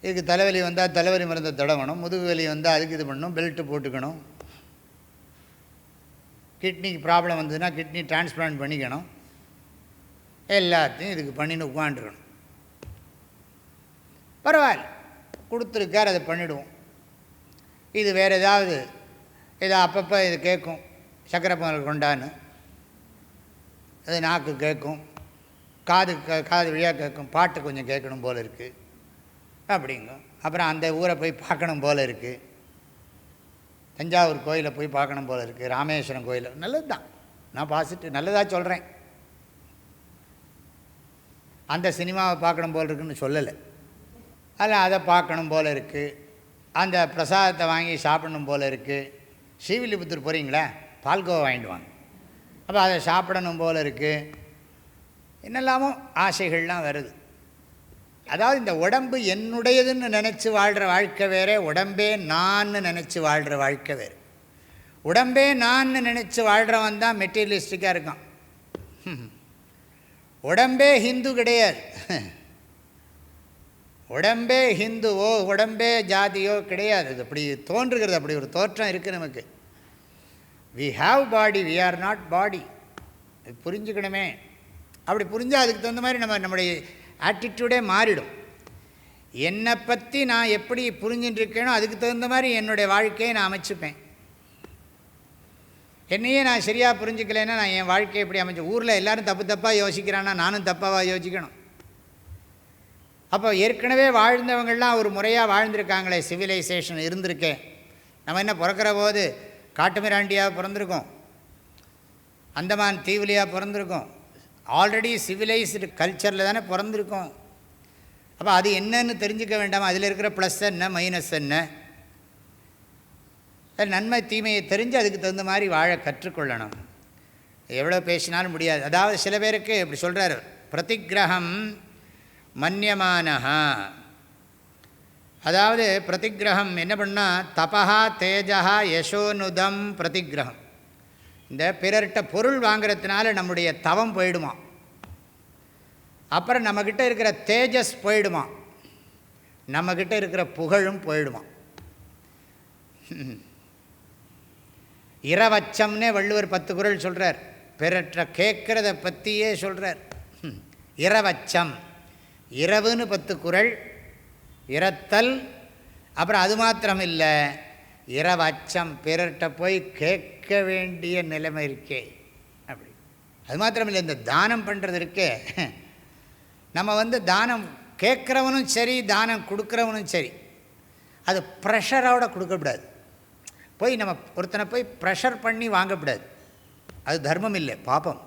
இதுக்கு தலைவலி வந்தால் தலைவலி மருந்தை தடவணும், முதுகு வலி வந்தால் அதுக்கு இது பண்ணணும், பெல்ட்டு போட்டுக்கணும், கிட்னிக்கு ப்ராப்ளம் வந்ததுன்னா கிட்னி டிரான்ஸ்பிளான்ட் பண்ணிக்கணும், எல்லாத்தையும் இதுக்கு பண்ணின்னு உட்காந்துருக்கணும். பரவாயில்ல, கொடுத்துருக்கார், அதை பண்ணிவிடுவோம். இது வேறு ஏதாவது அப்பப்போ இது கேட்கும், சக்கரை பொங்கல் கொண்டான்னு அது நாக்கு கேட்கும், காது வழியாக கேட்கும், பாட்டு கொஞ்சம் கேட்கணும் போல் இருக்குது அப்படிங்கும். அப்புறம் அந்த ஊரை போய் பார்க்கணும் போல் இருக்குது, தஞ்சாவூர் கோயிலை போய் பார்க்கணும் போல் இருக்குது, ராமேஸ்வரம் கோயில் நல்லது தான், நான் பாசிட்டிவ் நல்லதாக சொல்கிறேன். அந்த சினிமாவை பார்க்கணும் போல் இருக்குன்னு சொல்லலை. அதில் அதை பார்க்கணும் போல் இருக்குது, அந்த பிரசாதத்தை வாங்கி சாப்பிடணும் போல் இருக்குது. ஸ்ரீவில்லிபுத்தூர் போகிறீங்களா, பால்கோவா வாங்கிட்டு வாங்க, அப்போ அதை சாப்பிடணும் போல் இருக்குது. என்னெல்லாமோ ஆசைகள்லாம் வருது. அதாவது இந்த உடம்பு என்னுடையதுன்னு நினச்சி வாழ்கிற வாழ்க்கை வேறு, உடம்பே நான்னு நினச்சி வாழ்கிற வாழ்க்கை வேறு. உடம்பே நான்னு நினச்சி வாழ்கிறவன் தான் மெட்டீரியலிஸ்டிக்காக இருக்கான். உடம்பே ஹிந்து கிடையாது. உடம்பே ஹிந்துவோ உடம்பே ஜாதியோ கிடையாது. அது அப்படி தோன்றுகிறது, அப்படி ஒரு தோற்றம் இருக்குது நமக்கு. We have body, we are not body. அது புரிஞ்சுக்கணுமே. அப்படி புரிஞ்சால் அதுக்கு தகுந்த மாதிரி நம்முடைய ஆட்டிடியூடே மாறிடும். என்னை பற்றி நான் எப்படி புரிஞ்சுட்டுருக்கேனோ அதுக்கு தகுந்த மாதிரி என்னுடைய வாழ்க்கையை நான் அமைச்சுப்பேன். என்னையே நான் சரியாக புரிஞ்சுக்கலைன்னா நான் என் வாழ்க்கையை எப்படி அமைச்சேன். ஊரில் எல்லோரும் தப்பு தப்பாக யோசிக்கிறான்னா நானும் தப்பாக யோசிக்கணும். அப்போ ஏற்கனவே வாழ்ந்தவங்கள்லாம் ஒரு முறையாக வாழ்ந்திருக்காங்களே, சிவிலைசேஷன் இருந்திருக்கேன். நம்ம என்ன பிறக்கிற போது காட்டுமிராண்டியாக பிறந்திருக்கோம், அந்தமான் தீவுலையாக பிறந்திருக்கோம், ஆல்ரெடி சிவிலைஸ்டு கல்ச்சரில் தானே பிறந்திருக்கோம். அப்போ அது என்னன்னு தெரிஞ்சுக்க வேண்டாமா? அதில் இருக்கிற ப்ளஸ் என்ன மைனஸ் என்ன, நன்மை தீமையை தெரிஞ்சு அதுக்கு தகுந்த மாதிரி வாழ கற்றுக்கொள்ளணும். எவ்வளோ பேசினாலும் முடியாது. அதாவது சில பேருக்கு இப்படி சொல்கிறார், பிரதிகிரகம் மன்யமானஹா. அதாவது பிரதிகிரகம் என்ன பண்ணால் தபஹா தேஜா யசோனுதம் பிரதிகிரகம். இந்த பிறர்கிட்ட பொருள் வாங்கிறதுனால நம்முடைய தவம் போயிடுமா, அப்புறம் நம்மக்கிட்ட இருக்கிற தேஜஸ் போயிடுமா, நம்மக்கிட்ட இருக்கிற புகழும் போயிடுமா. இரவச்சம்னே வள்ளுவர் 10 குறள் சொல்கிறார். பிறற்ற கேட்குறத பற்றியே சொல்கிறார். இரவச்சம், இரவுன்னு 10 குறள், இரத்தல், அப்புறம் அது மாத்திரம் இல்லை, இரவச்சம், பிறர்கிட்ட போய் கேட்க வேண்டிய நிலைமை இருக்கே. அப்படி அது மாத்திரம் இல்லை, இந்த தானம் பண்ணுறது இருக்கே, நம்ம தானம் கேட்குறவனும் சரி தானம் கொடுக்குறவனும் சரி, அது ப்ரெஷரோடு கொடுக்கக்கூடாது. போய் நம்ம ஒருத்தனை போய் ப்ரெஷர் பண்ணி வாங்கக்கூடாது, அது தர்மம் இல்லை, பாபம்.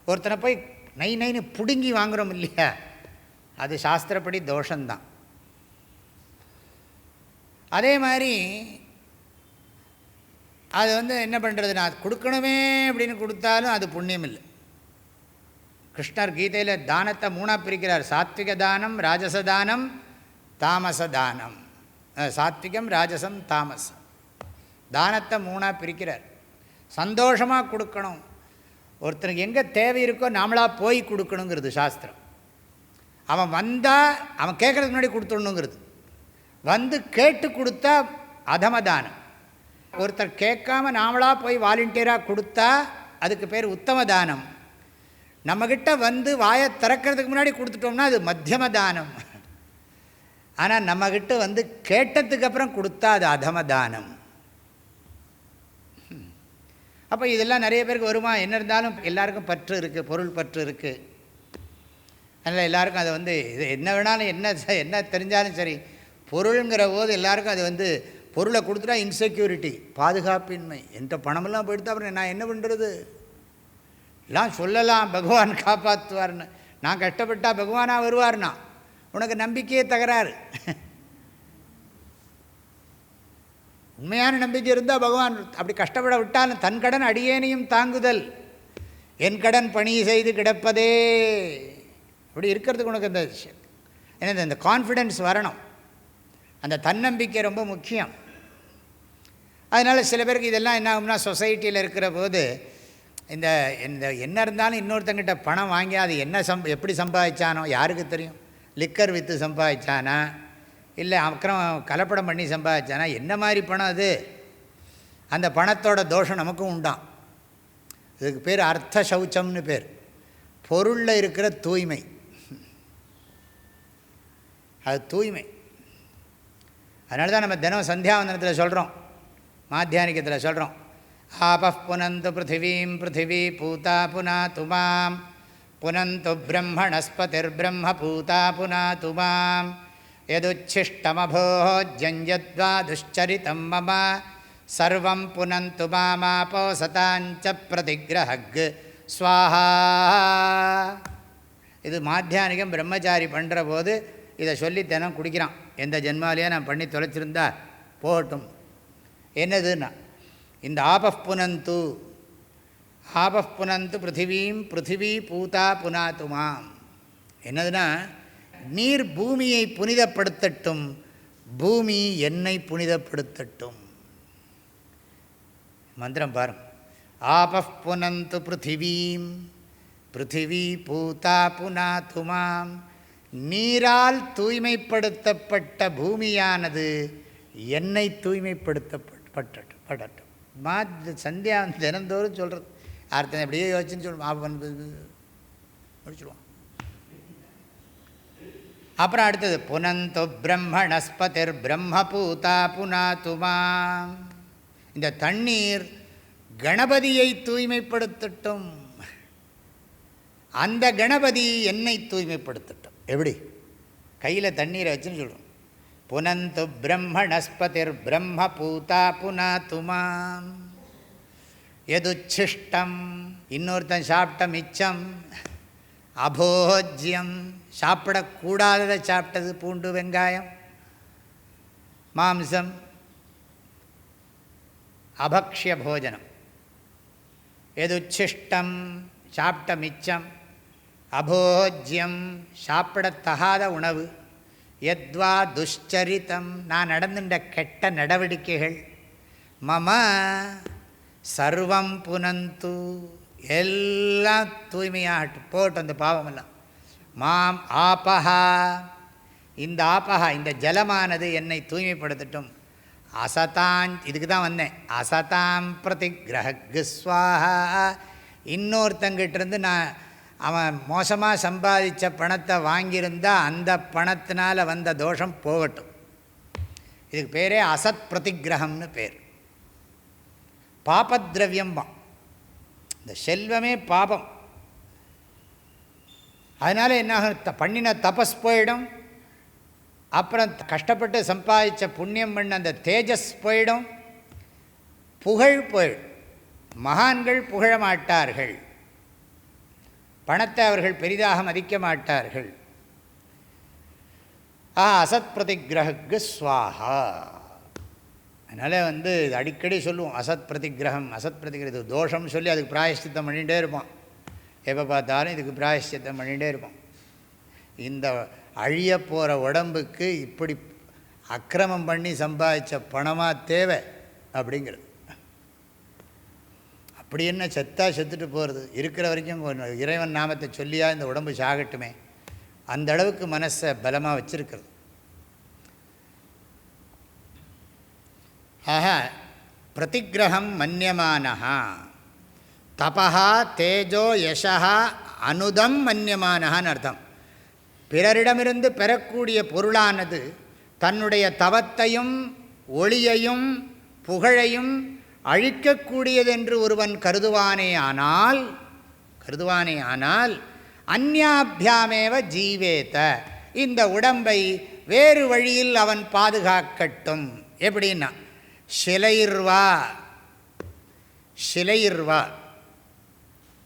ஒருத்தனை போய் நைன்னு பிடுங்கி வாங்குகிறோம் இல்லையா, அது சாஸ்திரப்படி தோஷந்தான். அதே மாதிரி அது என்ன பண்ணுறது, நான் கொடுக்கணுமே அப்படின்னு கொடுத்தாலும் அது புண்ணியம் இல்லை. கிருஷ்ணர் கீதையில் தானத்தை 3ஆக பிரிக்கிறார். சாத்விக தானம், ராஜச தானம், தாமச தானம். சாத்விகம், ராஜசம், தாமசம். தானத்தை 3ஆக பிரிக்கிறார். சந்தோஷமாக கொடுக்கணும். ஒருத்தனுக்கு எங்கே தேவை இருக்கோ நாமளாக போய் கொடுக்கணுங்கிறது சாஸ்திரம். அவன் வந்தால் அவன் கேட்குறதுக்கு முன்னாடி கொடுத்துடணுங்கிறது. கேட்டு கொடுத்தா அதமதானம். ஒருத்தர் கேட்காம நாமளாக போய் வாலண்டியராக கொடுத்தா அதுக்கு பேர் உத்தம தானம். நம்மக்கிட்ட வாயை திறக்கிறதுக்கு முன்னாடி கொடுத்துட்டோம்னா அது மத்தியம தானம். ஆனால் நம்மக்கிட்ட கேட்டதுக்கு அப்புறம் கொடுத்தா அது அதம தானம். அப்போ இதெல்லாம் நிறைய பேருக்கு வருமா? என்ன இருந்தாலும் எல்லாருக்கும் பற்று இருக்குது, பொருள் பற்று இருக்குது. அதனால் எல்லாருக்கும் அதை இது என்ன வேணாலும் என்ன தெரிஞ்சாலும் சரி, பொருளுங்கிற போது எல்லாருக்கும் அது பொருளை கொடுத்துட்டா இன்செக்யூரிட்டி, பாதுகாப்பின்மை. என்கிட்ட பணமெல்லாம் போயிடுத்தா அப்புறம் நான் என்ன பண்ணுறது? எல்லாம் சொல்லலாம் பகவான் காப்பாற்றுவார்னு, நான் கஷ்டப்பட்டால் பகவானாக வருவார்னா உனக்கு நம்பிக்கையே தகராறு. உண்மையான நம்பிக்கை இருந்தால் பகவான் அப்படி கஷ்டப்பட விட்டாலும் தன் கடன் அடியேனையும் தாங்குதல், என் கடன் பணி செய்து கிடப்பதே, அப்படி இருக்கிறதுக்கு உனக்கு இந்த கான்ஃபிடென்ஸ் வரணும். அந்த தன்னம்பிக்கை ரொம்ப முக்கியம். அதனால் சில பேருக்கு இதெல்லாம் என்ன ஆகும்னா, சொசைட்டியில் இருக்கிற போது இந்த என்ன இருந்தாலும் இன்னொருத்தங்கிட்ட பணம் வாங்கி அது என்ன எப்படி சம்பாதிச்சானோ யாருக்கு தெரியும்? லிக்கர் விற்று சம்பாதிச்சானா இல்லை அப்புறம் கலப்படம் பண்ணி சம்பாதிச்சானா, என்ன மாதிரி பணம் அது? அந்த பணத்தோட தோஷம் நமக்கும் உண்டாம். இதுக்கு பேர் அர்த்த சௌச்சம்னு பேர். பொருளில் இருக்கிற தூய்மை, அது தூய்மை. அதனால தான் நம்ம தினம் சந்தியாவந்தனத்தில் சொல்கிறோம், மாத்தியானிக்கத்தில் சொல்கிறோம், ஆபः புனந்து பிருத்திவீம் பிருத்திவி பூதா புனாது மாம் புனந்து பிரம்மணஸ்பதிர்பிரம்ம பூதா புனாது மாம் யதுச்சிஷ்டமபோஜ்யத்வா துஷ்சரிதம் மம சர்வம் புனந்து மாமாபோ சதாஞ்ச பிரதிகிரஹக் ஸ்வாஹா. இது மாத்தியானிகம் பிரம்மச்சாரி பண்ணுற போது இதை சொல்லி தினம் குடிக்கிறான். எந்த ஜென்மாலேயே நான் பண்ணி தொலைச்சிருந்தா போகட்டும். என்னதுன்னா இந்த ஆபப்புனந்து பிருத்திவீம் பிருத்திவி பூதா புனாத்துமாம். என்னதுன்னா நீர் பூமியை புனிதப்படுத்தட்டும், பூமி என்னை புனிதப்படுத்தட்டும். மந்திரம் பாருங்க. ஆபப்புனந்து பிருத்திவீம் பிருத்திவி பூதா புனாத்துமாம். நீரால் தூய்மைப்படுத்தப்பட்ட பூமியானது என்னை தூய்மைப்படுத்தப்படட்டும். சந்தியா தினந்தோறும் சொல்கிறது. அர்த்தம் எப்படியே யோசிச்சுன்னு சொல்லுவோம், முடிச்சுடுவோம். அப்புறம் அடுத்தது புனந்து பிரம்மணஸ்பதிர் பிரம்மபூதா புனாத்துமாம். இந்த தண்ணீர் கணபதியை தூய்மைப்படுத்தட்டும், அந்த கணபதி என்னை தூய்மைப்படுத்தட்டும். எப்படி? கையில் தண்ணீரை வச்சுன்னு சொல்கிறோம். புனந்து பிரம்மணஸ்பதிர் பிரம்மபூதா புனாத்துமாம். எதுச்சிஷ்டம் இன்னொருத்தன் சாப்பிட்ட மிச்சம், அபோஜ்யம் சாப்பிடக்கூடாததை சாப்பிட்டது, பூண்டு வெங்காயம் மாம்சம், அபக்ஷ்ய போஜனம். எதுச்சிஷ்டம் சாப்பிட்ட மிச்சம், அபோஜ்யம் சாப்பிடத்தகாத உணவு, யத்வா துஷ்சரித்தம் நான் நடந்துட்ட கெட்ட நடவடிக்கைகள், மம சர்வம் புனந்து எல்லாம் தூய்மையாகட்டும், போட்டு அந்த பாவமெல்லாம். மாம் ஆபஹா இந்த ஆபஹா இந்த ஜலமானது என்னை தூய்மைப்படுத்தட்டும். அசதாம் இதுக்கு தான் வந்தேன். அசதாம் பிரதிகிரஹ ஸ்வாஹா. இன்னொருத்தங்கிட்டிருந்து நான் அவன் மோசமாக சம்பாதித்த பணத்தை வாங்கியிருந்தால் அந்த பணத்தினால் வந்த தோஷம் போகட்டும். இதுக்கு பேரே அசத் பிரதிகிரகம்னு பேர். பாபத்ரவியம்பா, இந்த செல்வமே பாபம். அதனால் என்ன பண்ணின தபஸ் போயிடும், அப்புறம் கஷ்டப்பட்டு சம்பாதிச்ச புண்ணியம் பண்ண அந்த தேஜஸ் போயிடும், புகழ் போயிடும். மகான்கள் புகழ மாட்டார்கள், பணத்தை அவர்கள் பெரிதாக மதிக்க மாட்டார்கள். அசத் பிரதிகிரஹ ஸ்வாஹா. அதனால் இது அடிக்கடி சொல்லுவோம், அசத் பிரதிகிரகம் அசத் பிரதிகிரகம் தோஷம்னு சொல்லி அதுக்கு பிராயஷ்சித்தம் பண்ணிகிட்டே இருப்பான். எப்போ பார்த்தாலும் இதுக்கு பிராயஷ்சித்தம் பண்ணிகிட்டே இருப்பான். இந்த அழிய போகிற உடம்புக்கு இப்படி அக்கிரமம் பண்ணி சம்பாதிச்ச பணமாக தேவை அப்படிங்கிறது. அப்படி என்ன செத்தா செத்துட்டு போகிறது, இருக்கிற வரைக்கும் இறைவன் நாமத்தை சொல்லியா இந்த உடம்பு சாகட்டுமே, அந்த அளவுக்கு மனசை பலமாக வச்சிருக்கிறது. ஆக பிரதிகிரகம் மன்யமானஹா தபஹா தேஜோ யசா அனுதம் மன்யமானஹான்னு அர்த்தம். பிறரிடமிருந்து பெறக்கூடிய பொருளானது தன்னுடைய தவத்தையும் ஒளியையும் புகழையும் அழிக்கக்கூடியதென்று ஒருவன் கருதுவானே ஆனால் அந்யாபியாமேவ ஜீவேத, இந்த உடம்பை வேறு வழியில் அவன் பாதுகாக்கட்டும். எப்படின்னா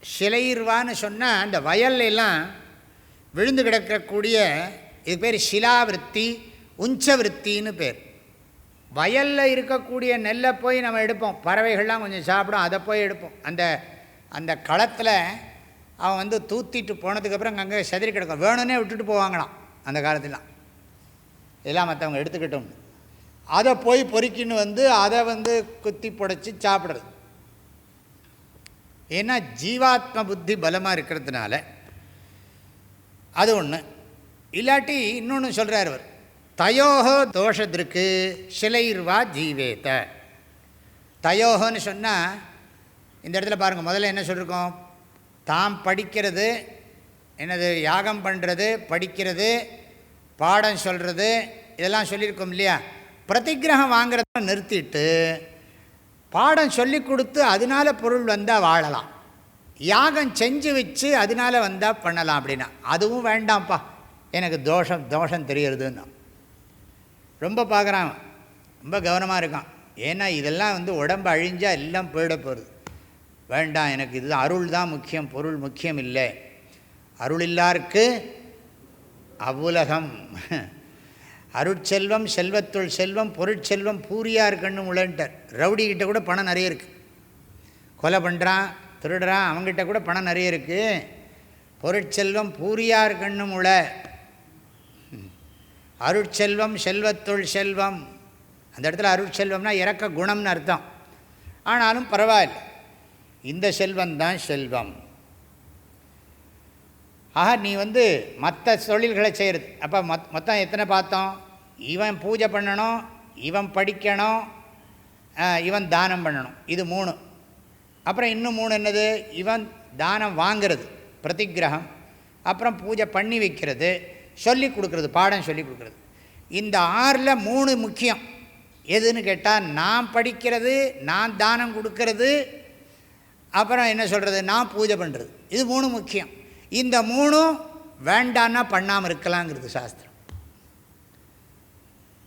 ஷிலைர்வான்னு சொன்னால் அந்த வயல்லாம் விழுந்து கிடக்கக்கூடிய இது பேர் ஷிலாவிருத்தி, உஞ்சவிருத்தின்னு பேர். வயலில் இருக்கக்கூடிய நெல்லை போய் நம்ம எடுப்போம், பறவைகள்லாம் கொஞ்சம் சாப்பிடும், அதை போய் எடுப்போம். அந்த களத்தில் அவன் தூத்திட்டு போனதுக்கப்புறம் அங்கே செதறி கிடக்கும், வேணும்னே விட்டுட்டு போவாங்களாம் அந்த காலத்திலாம். எல்லாம் மற்றவங்க எடுத்துக்கிட்டோம், அதை போய் பொறுக்கின்னு அதை குத்தி புடைச்சி சாப்பிட்றது. ஏன்னா ஜீவாத்ம புத்தி பலமாக இருக்கிறதுனால அது ஒன்று. இல்லாட்டி இன்னொன்று சொல்கிறார் அவர், தயோஹோ தோஷத்திற்கு ஷிலைர்வா ஜீவேத. தயோஹோன்னு சொன்னால் இந்த இடத்துல பாருங்கள், முதல்ல என்ன சொல்லியிருக்கோம், தாம் படிக்கிறது என்னது, யாகம் பண்ணுறது, படிக்கிறது, பாடம் சொல்கிறது, இதெல்லாம் சொல்லியிருக்கோம் இல்லையா. பிரதிகிரகம் வாங்கிறத நிறுத்திட்டு பாடம் சொல்லி கொடுத்து அதனால் பொருள் வந்தால் வாழலாம், யாகம் செஞ்சு வச்சு அதனால் வந்தால் பண்ணலாம். அப்படின்னா அதுவும் வேண்டாம்ப்பா, எனக்கு தோஷம் தெரியறதுன்னா ரொம்ப பார்க்குறான், ரொம்ப கவனமாக இருக்கான். ஏன்னா இதெல்லாம் உடம்பு அழிஞ்சால் எல்லாம் போயிட போகிறது. வேண்டாம், எனக்கு இது அருள் தான் முக்கியம், பொருள் முக்கியம் இல்லை. அருளில்லார்க்கு அவ்வுலகம். அருட்செல்வம் செல்வத்துள் செல்வம் பொருட்செல்வம் பூரியார் கண்ணு உளன்ட்டார். ரவுடிக்கிட்ட கூட பணம் நிறைய இருக்குது. கொலை பண்ணுறான், திருடுறான், அவங்ககிட்ட கூட பணம் நிறைய இருக்குது. பொருட்செல்வம் பூரியார் கண்ணும் உள. அருட்செல்வம் செல்வத்துள் செல்வம். அந்த இடத்துல அருட்செல்வம்னா இறக்க குணம்னு அர்த்தம். ஆனாலும் பரவாயில்ல, இந்த செல்வந்தான் செல்வம். ஆக நீ மற்ற தொழில்களை செய்கிறது. அப்போ மொத்தம் எத்தனை பார்த்தோம்? இவன் பூஜை பண்ணணும், இவன் படிக்கணும், இவன் தானம் பண்ணணும். இது 3. அப்புறம் இன்னும் 3 என்னது? இவன் தானம் வாங்கிறது, பிரதிகிரகம். அப்புறம் பூஜை பண்ணி வைக்கிறது, சொல்லி கொடுக்குறது, பாடம் சொல்லி கொடுக்குறது. இந்த 6ல் 3 முக்கியம். எதுன்னு கேட்டால், நான் படிக்கிறது, நான் தானம் கொடுக்கறது, அப்புறம் என்ன சொல்கிறது, நான் பூஜை பண்ணுறது. இது 3 முக்கியம். இந்த 3 வேண்டான்னா பண்ணாமல் இருக்கலாங்கிறது சாஸ்திரம்.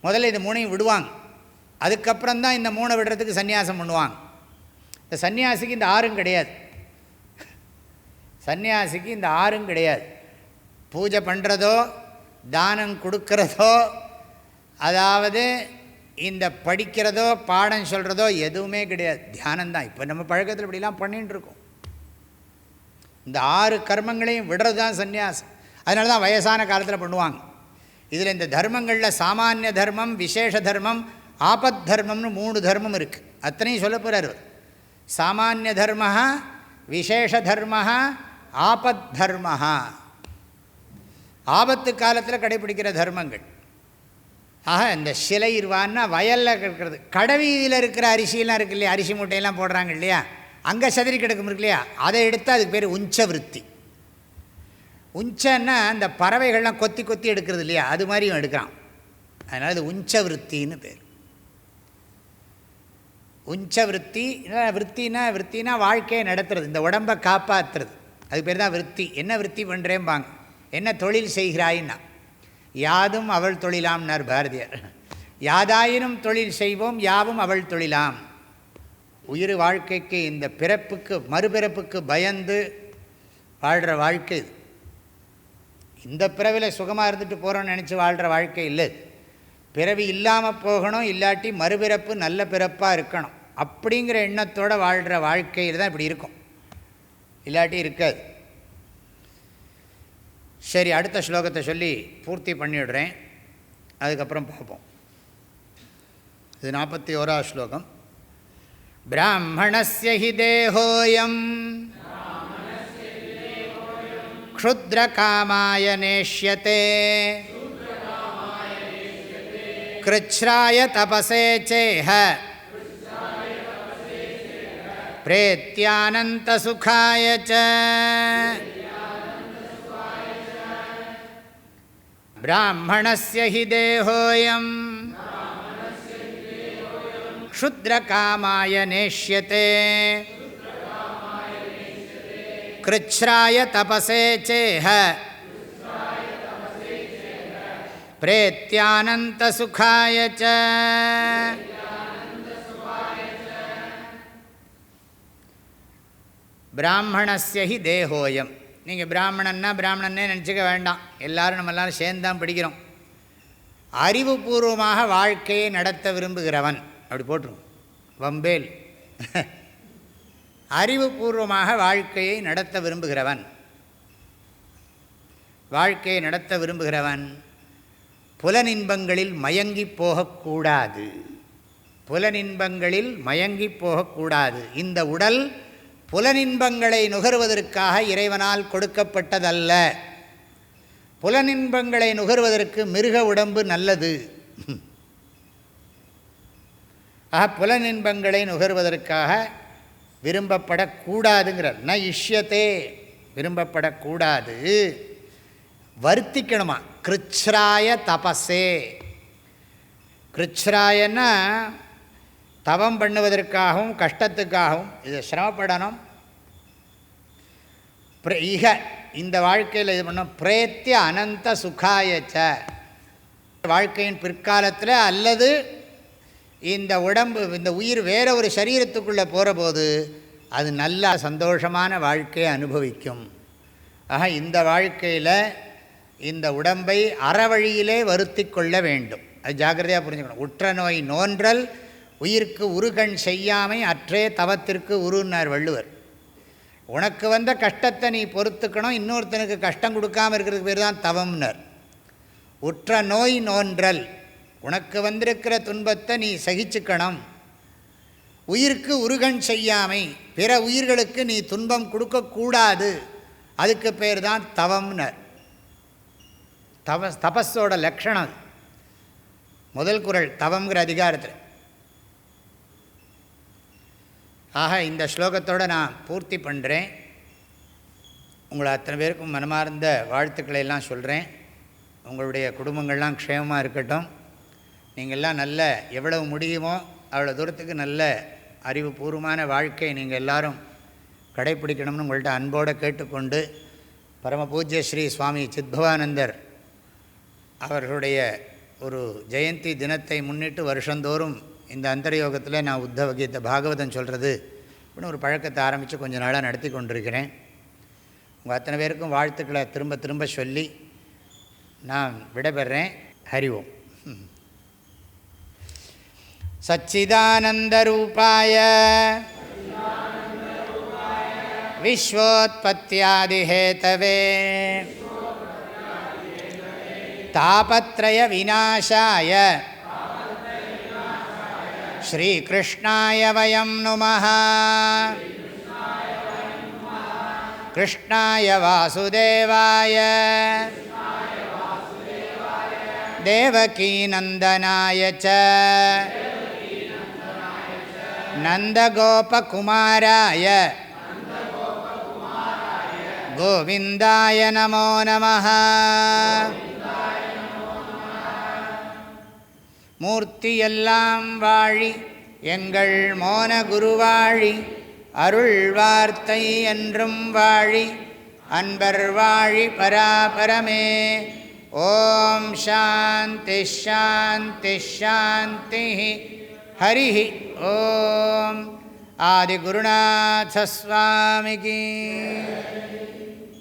முதல்ல இந்த 3ஐயும் விடுவாங்க, அதுக்கப்புறம்தான் இந்த 3 விடுறதுக்கு சன்னியாசம் பண்ணுவாங்க. இந்த சன்னியாசிக்கு இந்த 6ம் கிடையாது. சன்னியாசிக்கு இந்த 6ம் கிடையாது. பூஜை பண்ணுறதோ தானம் கொடுக்கறதோ, அதாவது இந்த படிக்கிறதோ பாடம் சொல்கிறதோ எதுவுமே கிடையாது. தியானம்தான். இப்போ நம்ம பழக்கத்தில் இப்படிலாம் பண்ணிகிட்டு இருக்கோம். இந்த 6 கர்மங்களையும் விடுறது தான் சந்நியாசம். அதனால தான் வயசான காலத்தில் பண்ணுவாங்க. இதில் இந்த தர்மங்களில் சாமானிய தர்மம், விசேஷ தர்மம், ஆபத் தர்மம்னு 3 தர்மம் இருக்குது. அத்தனையும் சொல்ல போகிறார். சாமானிய தர்ம, விசேஷ தர்ம, ஆபத் தர்ம. ஆபத்து காலத்தில் கடைபிடிக்கிற தர்மங்கள். ஆக இந்த சிலைர்வான்னா வயலில் இருக்கிறது, கடைவீதியில் இருக்கிற அரிசியெல்லாம் இருக்குது இல்லையா, அரிசி மூட்டையெல்லாம் போடுறாங்க இல்லையா, அங்கே சதுரி கிடக்கும் இருக்கு இல்லையா, அதை எடுத்தால் அதுக்கு பேர் உஞ்ச விருத்தி. உஞ்சன்னா இந்த பறவைகள்லாம் கொத்தி கொத்தி எடுக்கிறது இல்லையா, அது மாதிரியும் எடுக்கிறான். அதனால் அது உஞ்ச விருத்தின்னு பேர். உஞ்ச விருத்தி. விற்த்தினா வாழ்க்கையை நடத்துறது, இந்த உடம்பை காப்பாற்றுறது. அதுக்கு பேர் தான் விருத்தி. என்ன விருத்தி பண்ணுறேன்பாங்க, என்ன தொழில் செய்கிறாயின்னா, யாதும் அவள் தொழிலாம்னார் பாரதியார். யாதாயினும் தொழில் செய்வோம், யாவும் அவள் தொழிலாம். உயிர் வாழ்க்கைக்கு, இந்த பிறப்புக்கு மறுபிறப்புக்கு பயந்து வாழ்கிற வாழ்க்கை இது. இந்த பிறவியில் சுகமாக இருந்துட்டு போகிறோன்னு நினச்சி வாழ்கிற வாழ்க்கை இல்லை. பிறவி இல்லாமல் போகணும், இல்லாட்டி மறுபிறப்பு நல்ல பிறப்பாக இருக்கணும் அப்படிங்கிற எண்ணத்தோடு வாழ்கிற வாழ்க்கையில் தான் இப்படி இருக்கும், இல்லாட்டி இருக்காது. சரி, அடுத்த ஸ்லோகத்தை சொல்லி பூர்த்தி பண்ணிவிடுறேன், அதுக்கப்புறம் பார்ப்போம். இது 41வது ஸ்லோகம். பிராமணஸ்ய ஹி தேஹோயம் க்ஷுத்ரகாமாய நேஷ்யதே கிருச்ச்ராய தபசே சேஹ ப்ரேத்யானந்த சுகாய ச. பிராமணஸ்ய ஹி தேஹோயம் க்ஷுத்ரகாமாய நேஷ்யதே கிருச்ச்ராய தபசே சேஹ ப்ரேத்யானந்த சுகாய ச. பிராமணஸ்ய ஹி தேஹோயம். நீங்கள் பிராமணன்னா பிராமணன்னே நினச்சிக்க வேண்டாம், எல்லோரும் நம்ம எல்லோரும் சேர்ந்தான் படிக்கிறோம். அறிவுபூர்வமாக வாழ்க்கையை நடத்த விரும்புகிறவன் அப்படி போட்டுரும், வம்பேல். அறிவுபூர்வமாக வாழ்க்கையை நடத்த விரும்புகிறவன். வாழ்க்கையை நடத்த விரும்புகிறவன் புலனின்பங்களில் மயங்கி போகக்கூடாது. புலனின்பங்களில் மயங்கி போகக்கூடாது. இந்த உடல் புலனின்பங்களை நுகர்வதற்காக இறைவனால் கொடுக்கப்பட்டதல்ல. புலனின்பங்களை நுகர்வதற்கு மிருக உடம்பு நல்லது. ஆக புலனின்பங்களை நுகர்வதற்காக விரும்பப்படக்கூடாதுங்கிறார். ந இஷ்யத்தே, விரும்பப்படக்கூடாது. வருத்திக்கணுமா. கிருச்ச்ராய தபசே. கிருச்ச்ராயன்னா தவம் பண்ணுவதற்காகவும் கஷ்டத்துக்காகவும் இது சிரமப்படணும். இக இந்த வாழ்க்கையில் இது பண்ணணும். பிரேத்திய அனந்த சுகாயச்ச, வாழ்க்கையின் பிற்காலத்தில் அல்லது இந்த உடம்பு இந்த உயிர் வேற ஒரு சரீரத்துக்குள்ளே போகிற போது அது நல்ல சந்தோஷமான வாழ்க்கையை அனுபவிக்கும். ஆக இந்த வாழ்க்கையில் இந்த உடம்பை அறவழியிலே வருத்தி கொள்ள வேண்டும். அது ஜாக்கிரதையாக புரிஞ்சுக்கணும். உற்ற நோய் நோன்றல் உயிர்க்கு உருகண் செய்யாமை அற்றே தவத்திற்கு உருன்னார் வள்ளுவர். உனக்கு வந்த கஷ்டத்தை நீ பொறுத்துக்கணும், இன்னொருத்தனுக்கு கஷ்டம் கொடுக்காமல் இருக்கிறதுக்கு பேர் தான் தவம்னர். உற்ற நோய் நோன்றல், உனக்கு வந்திருக்கிற துன்பத்தை நீ சகிச்சுக்கணும். உயிருக்கு உருகண் செய்யாமை, பிற உயிர்களுக்கு நீ துன்பம் கொடுக்கக்கூடாது, அதுக்கு பேர் தான் தவம்னர். தபஸோட லக்ஷணம் முதல் குறள் தவங்கிற அதிகாரத்தில். ஆக இந்த ஸ்லோகத்தோடு நான் பூர்த்தி பண்ணுறேன். உங்களை அத்தனை பேருக்கும் மனமார்ந்த வாழ்த்துக்களை எல்லாம் சொல்கிறேன். உங்களுடைய குடும்பங்கள்லாம் க்ஷேமமாக இருக்கட்டும். நீங்கள்லாம் நல்ல எவ்வளவு முடியுமோ அவ்வளோ தூரத்துக்கு நல்ல அறிவுபூர்வமான வாழ்க்கையை நீங்கள் எல்லோரும் கடைப்பிடிக்கணும்னு உங்கள்கிட்ட அன்போடு கேட்டுக்கொண்டு, பரம பூஜ்ய ஸ்ரீ சுவாமி சித்பவானந்தர் அவர்களுடைய ஒரு ஜெயந்தி தினத்தை முன்னிட்டு வருஷந்தோறும் இந்த அந்தர்யோகத்தில் நான் உத்தவ கீதை பாகவதம் சொல்கிறது அப்படின்னு ஒரு பழக்கத்தை ஆரம்பித்து கொஞ்சம் நாளாக நடத்தி கொண்டிருக்கிறேன். உங்கள் அத்தனை பேருக்கும் வாழ்த்துக்களை திரும்ப திரும்ப சொல்லி நான் விடைபெறேன். ஹரி ஓம். சச்சிதானந்தரூபாய விஸ்வோத்பத்யாதிஹேதவே தாபத்ரய விநாசாய ஸ்ரீகிருஷ்ணாய வயம் நுமஹ. கிருஷ்ணாய வாசுதேவாய தேவகீநந்தனாய ச நந்தகோபகுமாராய கோவிந்தாய நமோ நமஹ. மூர்த்தியெல்லாம் வாழி எங்கள் மோன குருவாழி, அருள் வார்த்தை என்றும் வாழி, அன்பர் வாழி பராபரமே. ஓம் சாந்தி ஷாந்தி ஷாந்தி. ஹரி ஓம். ஆதிகுருநாத ஸ்வாமிகி.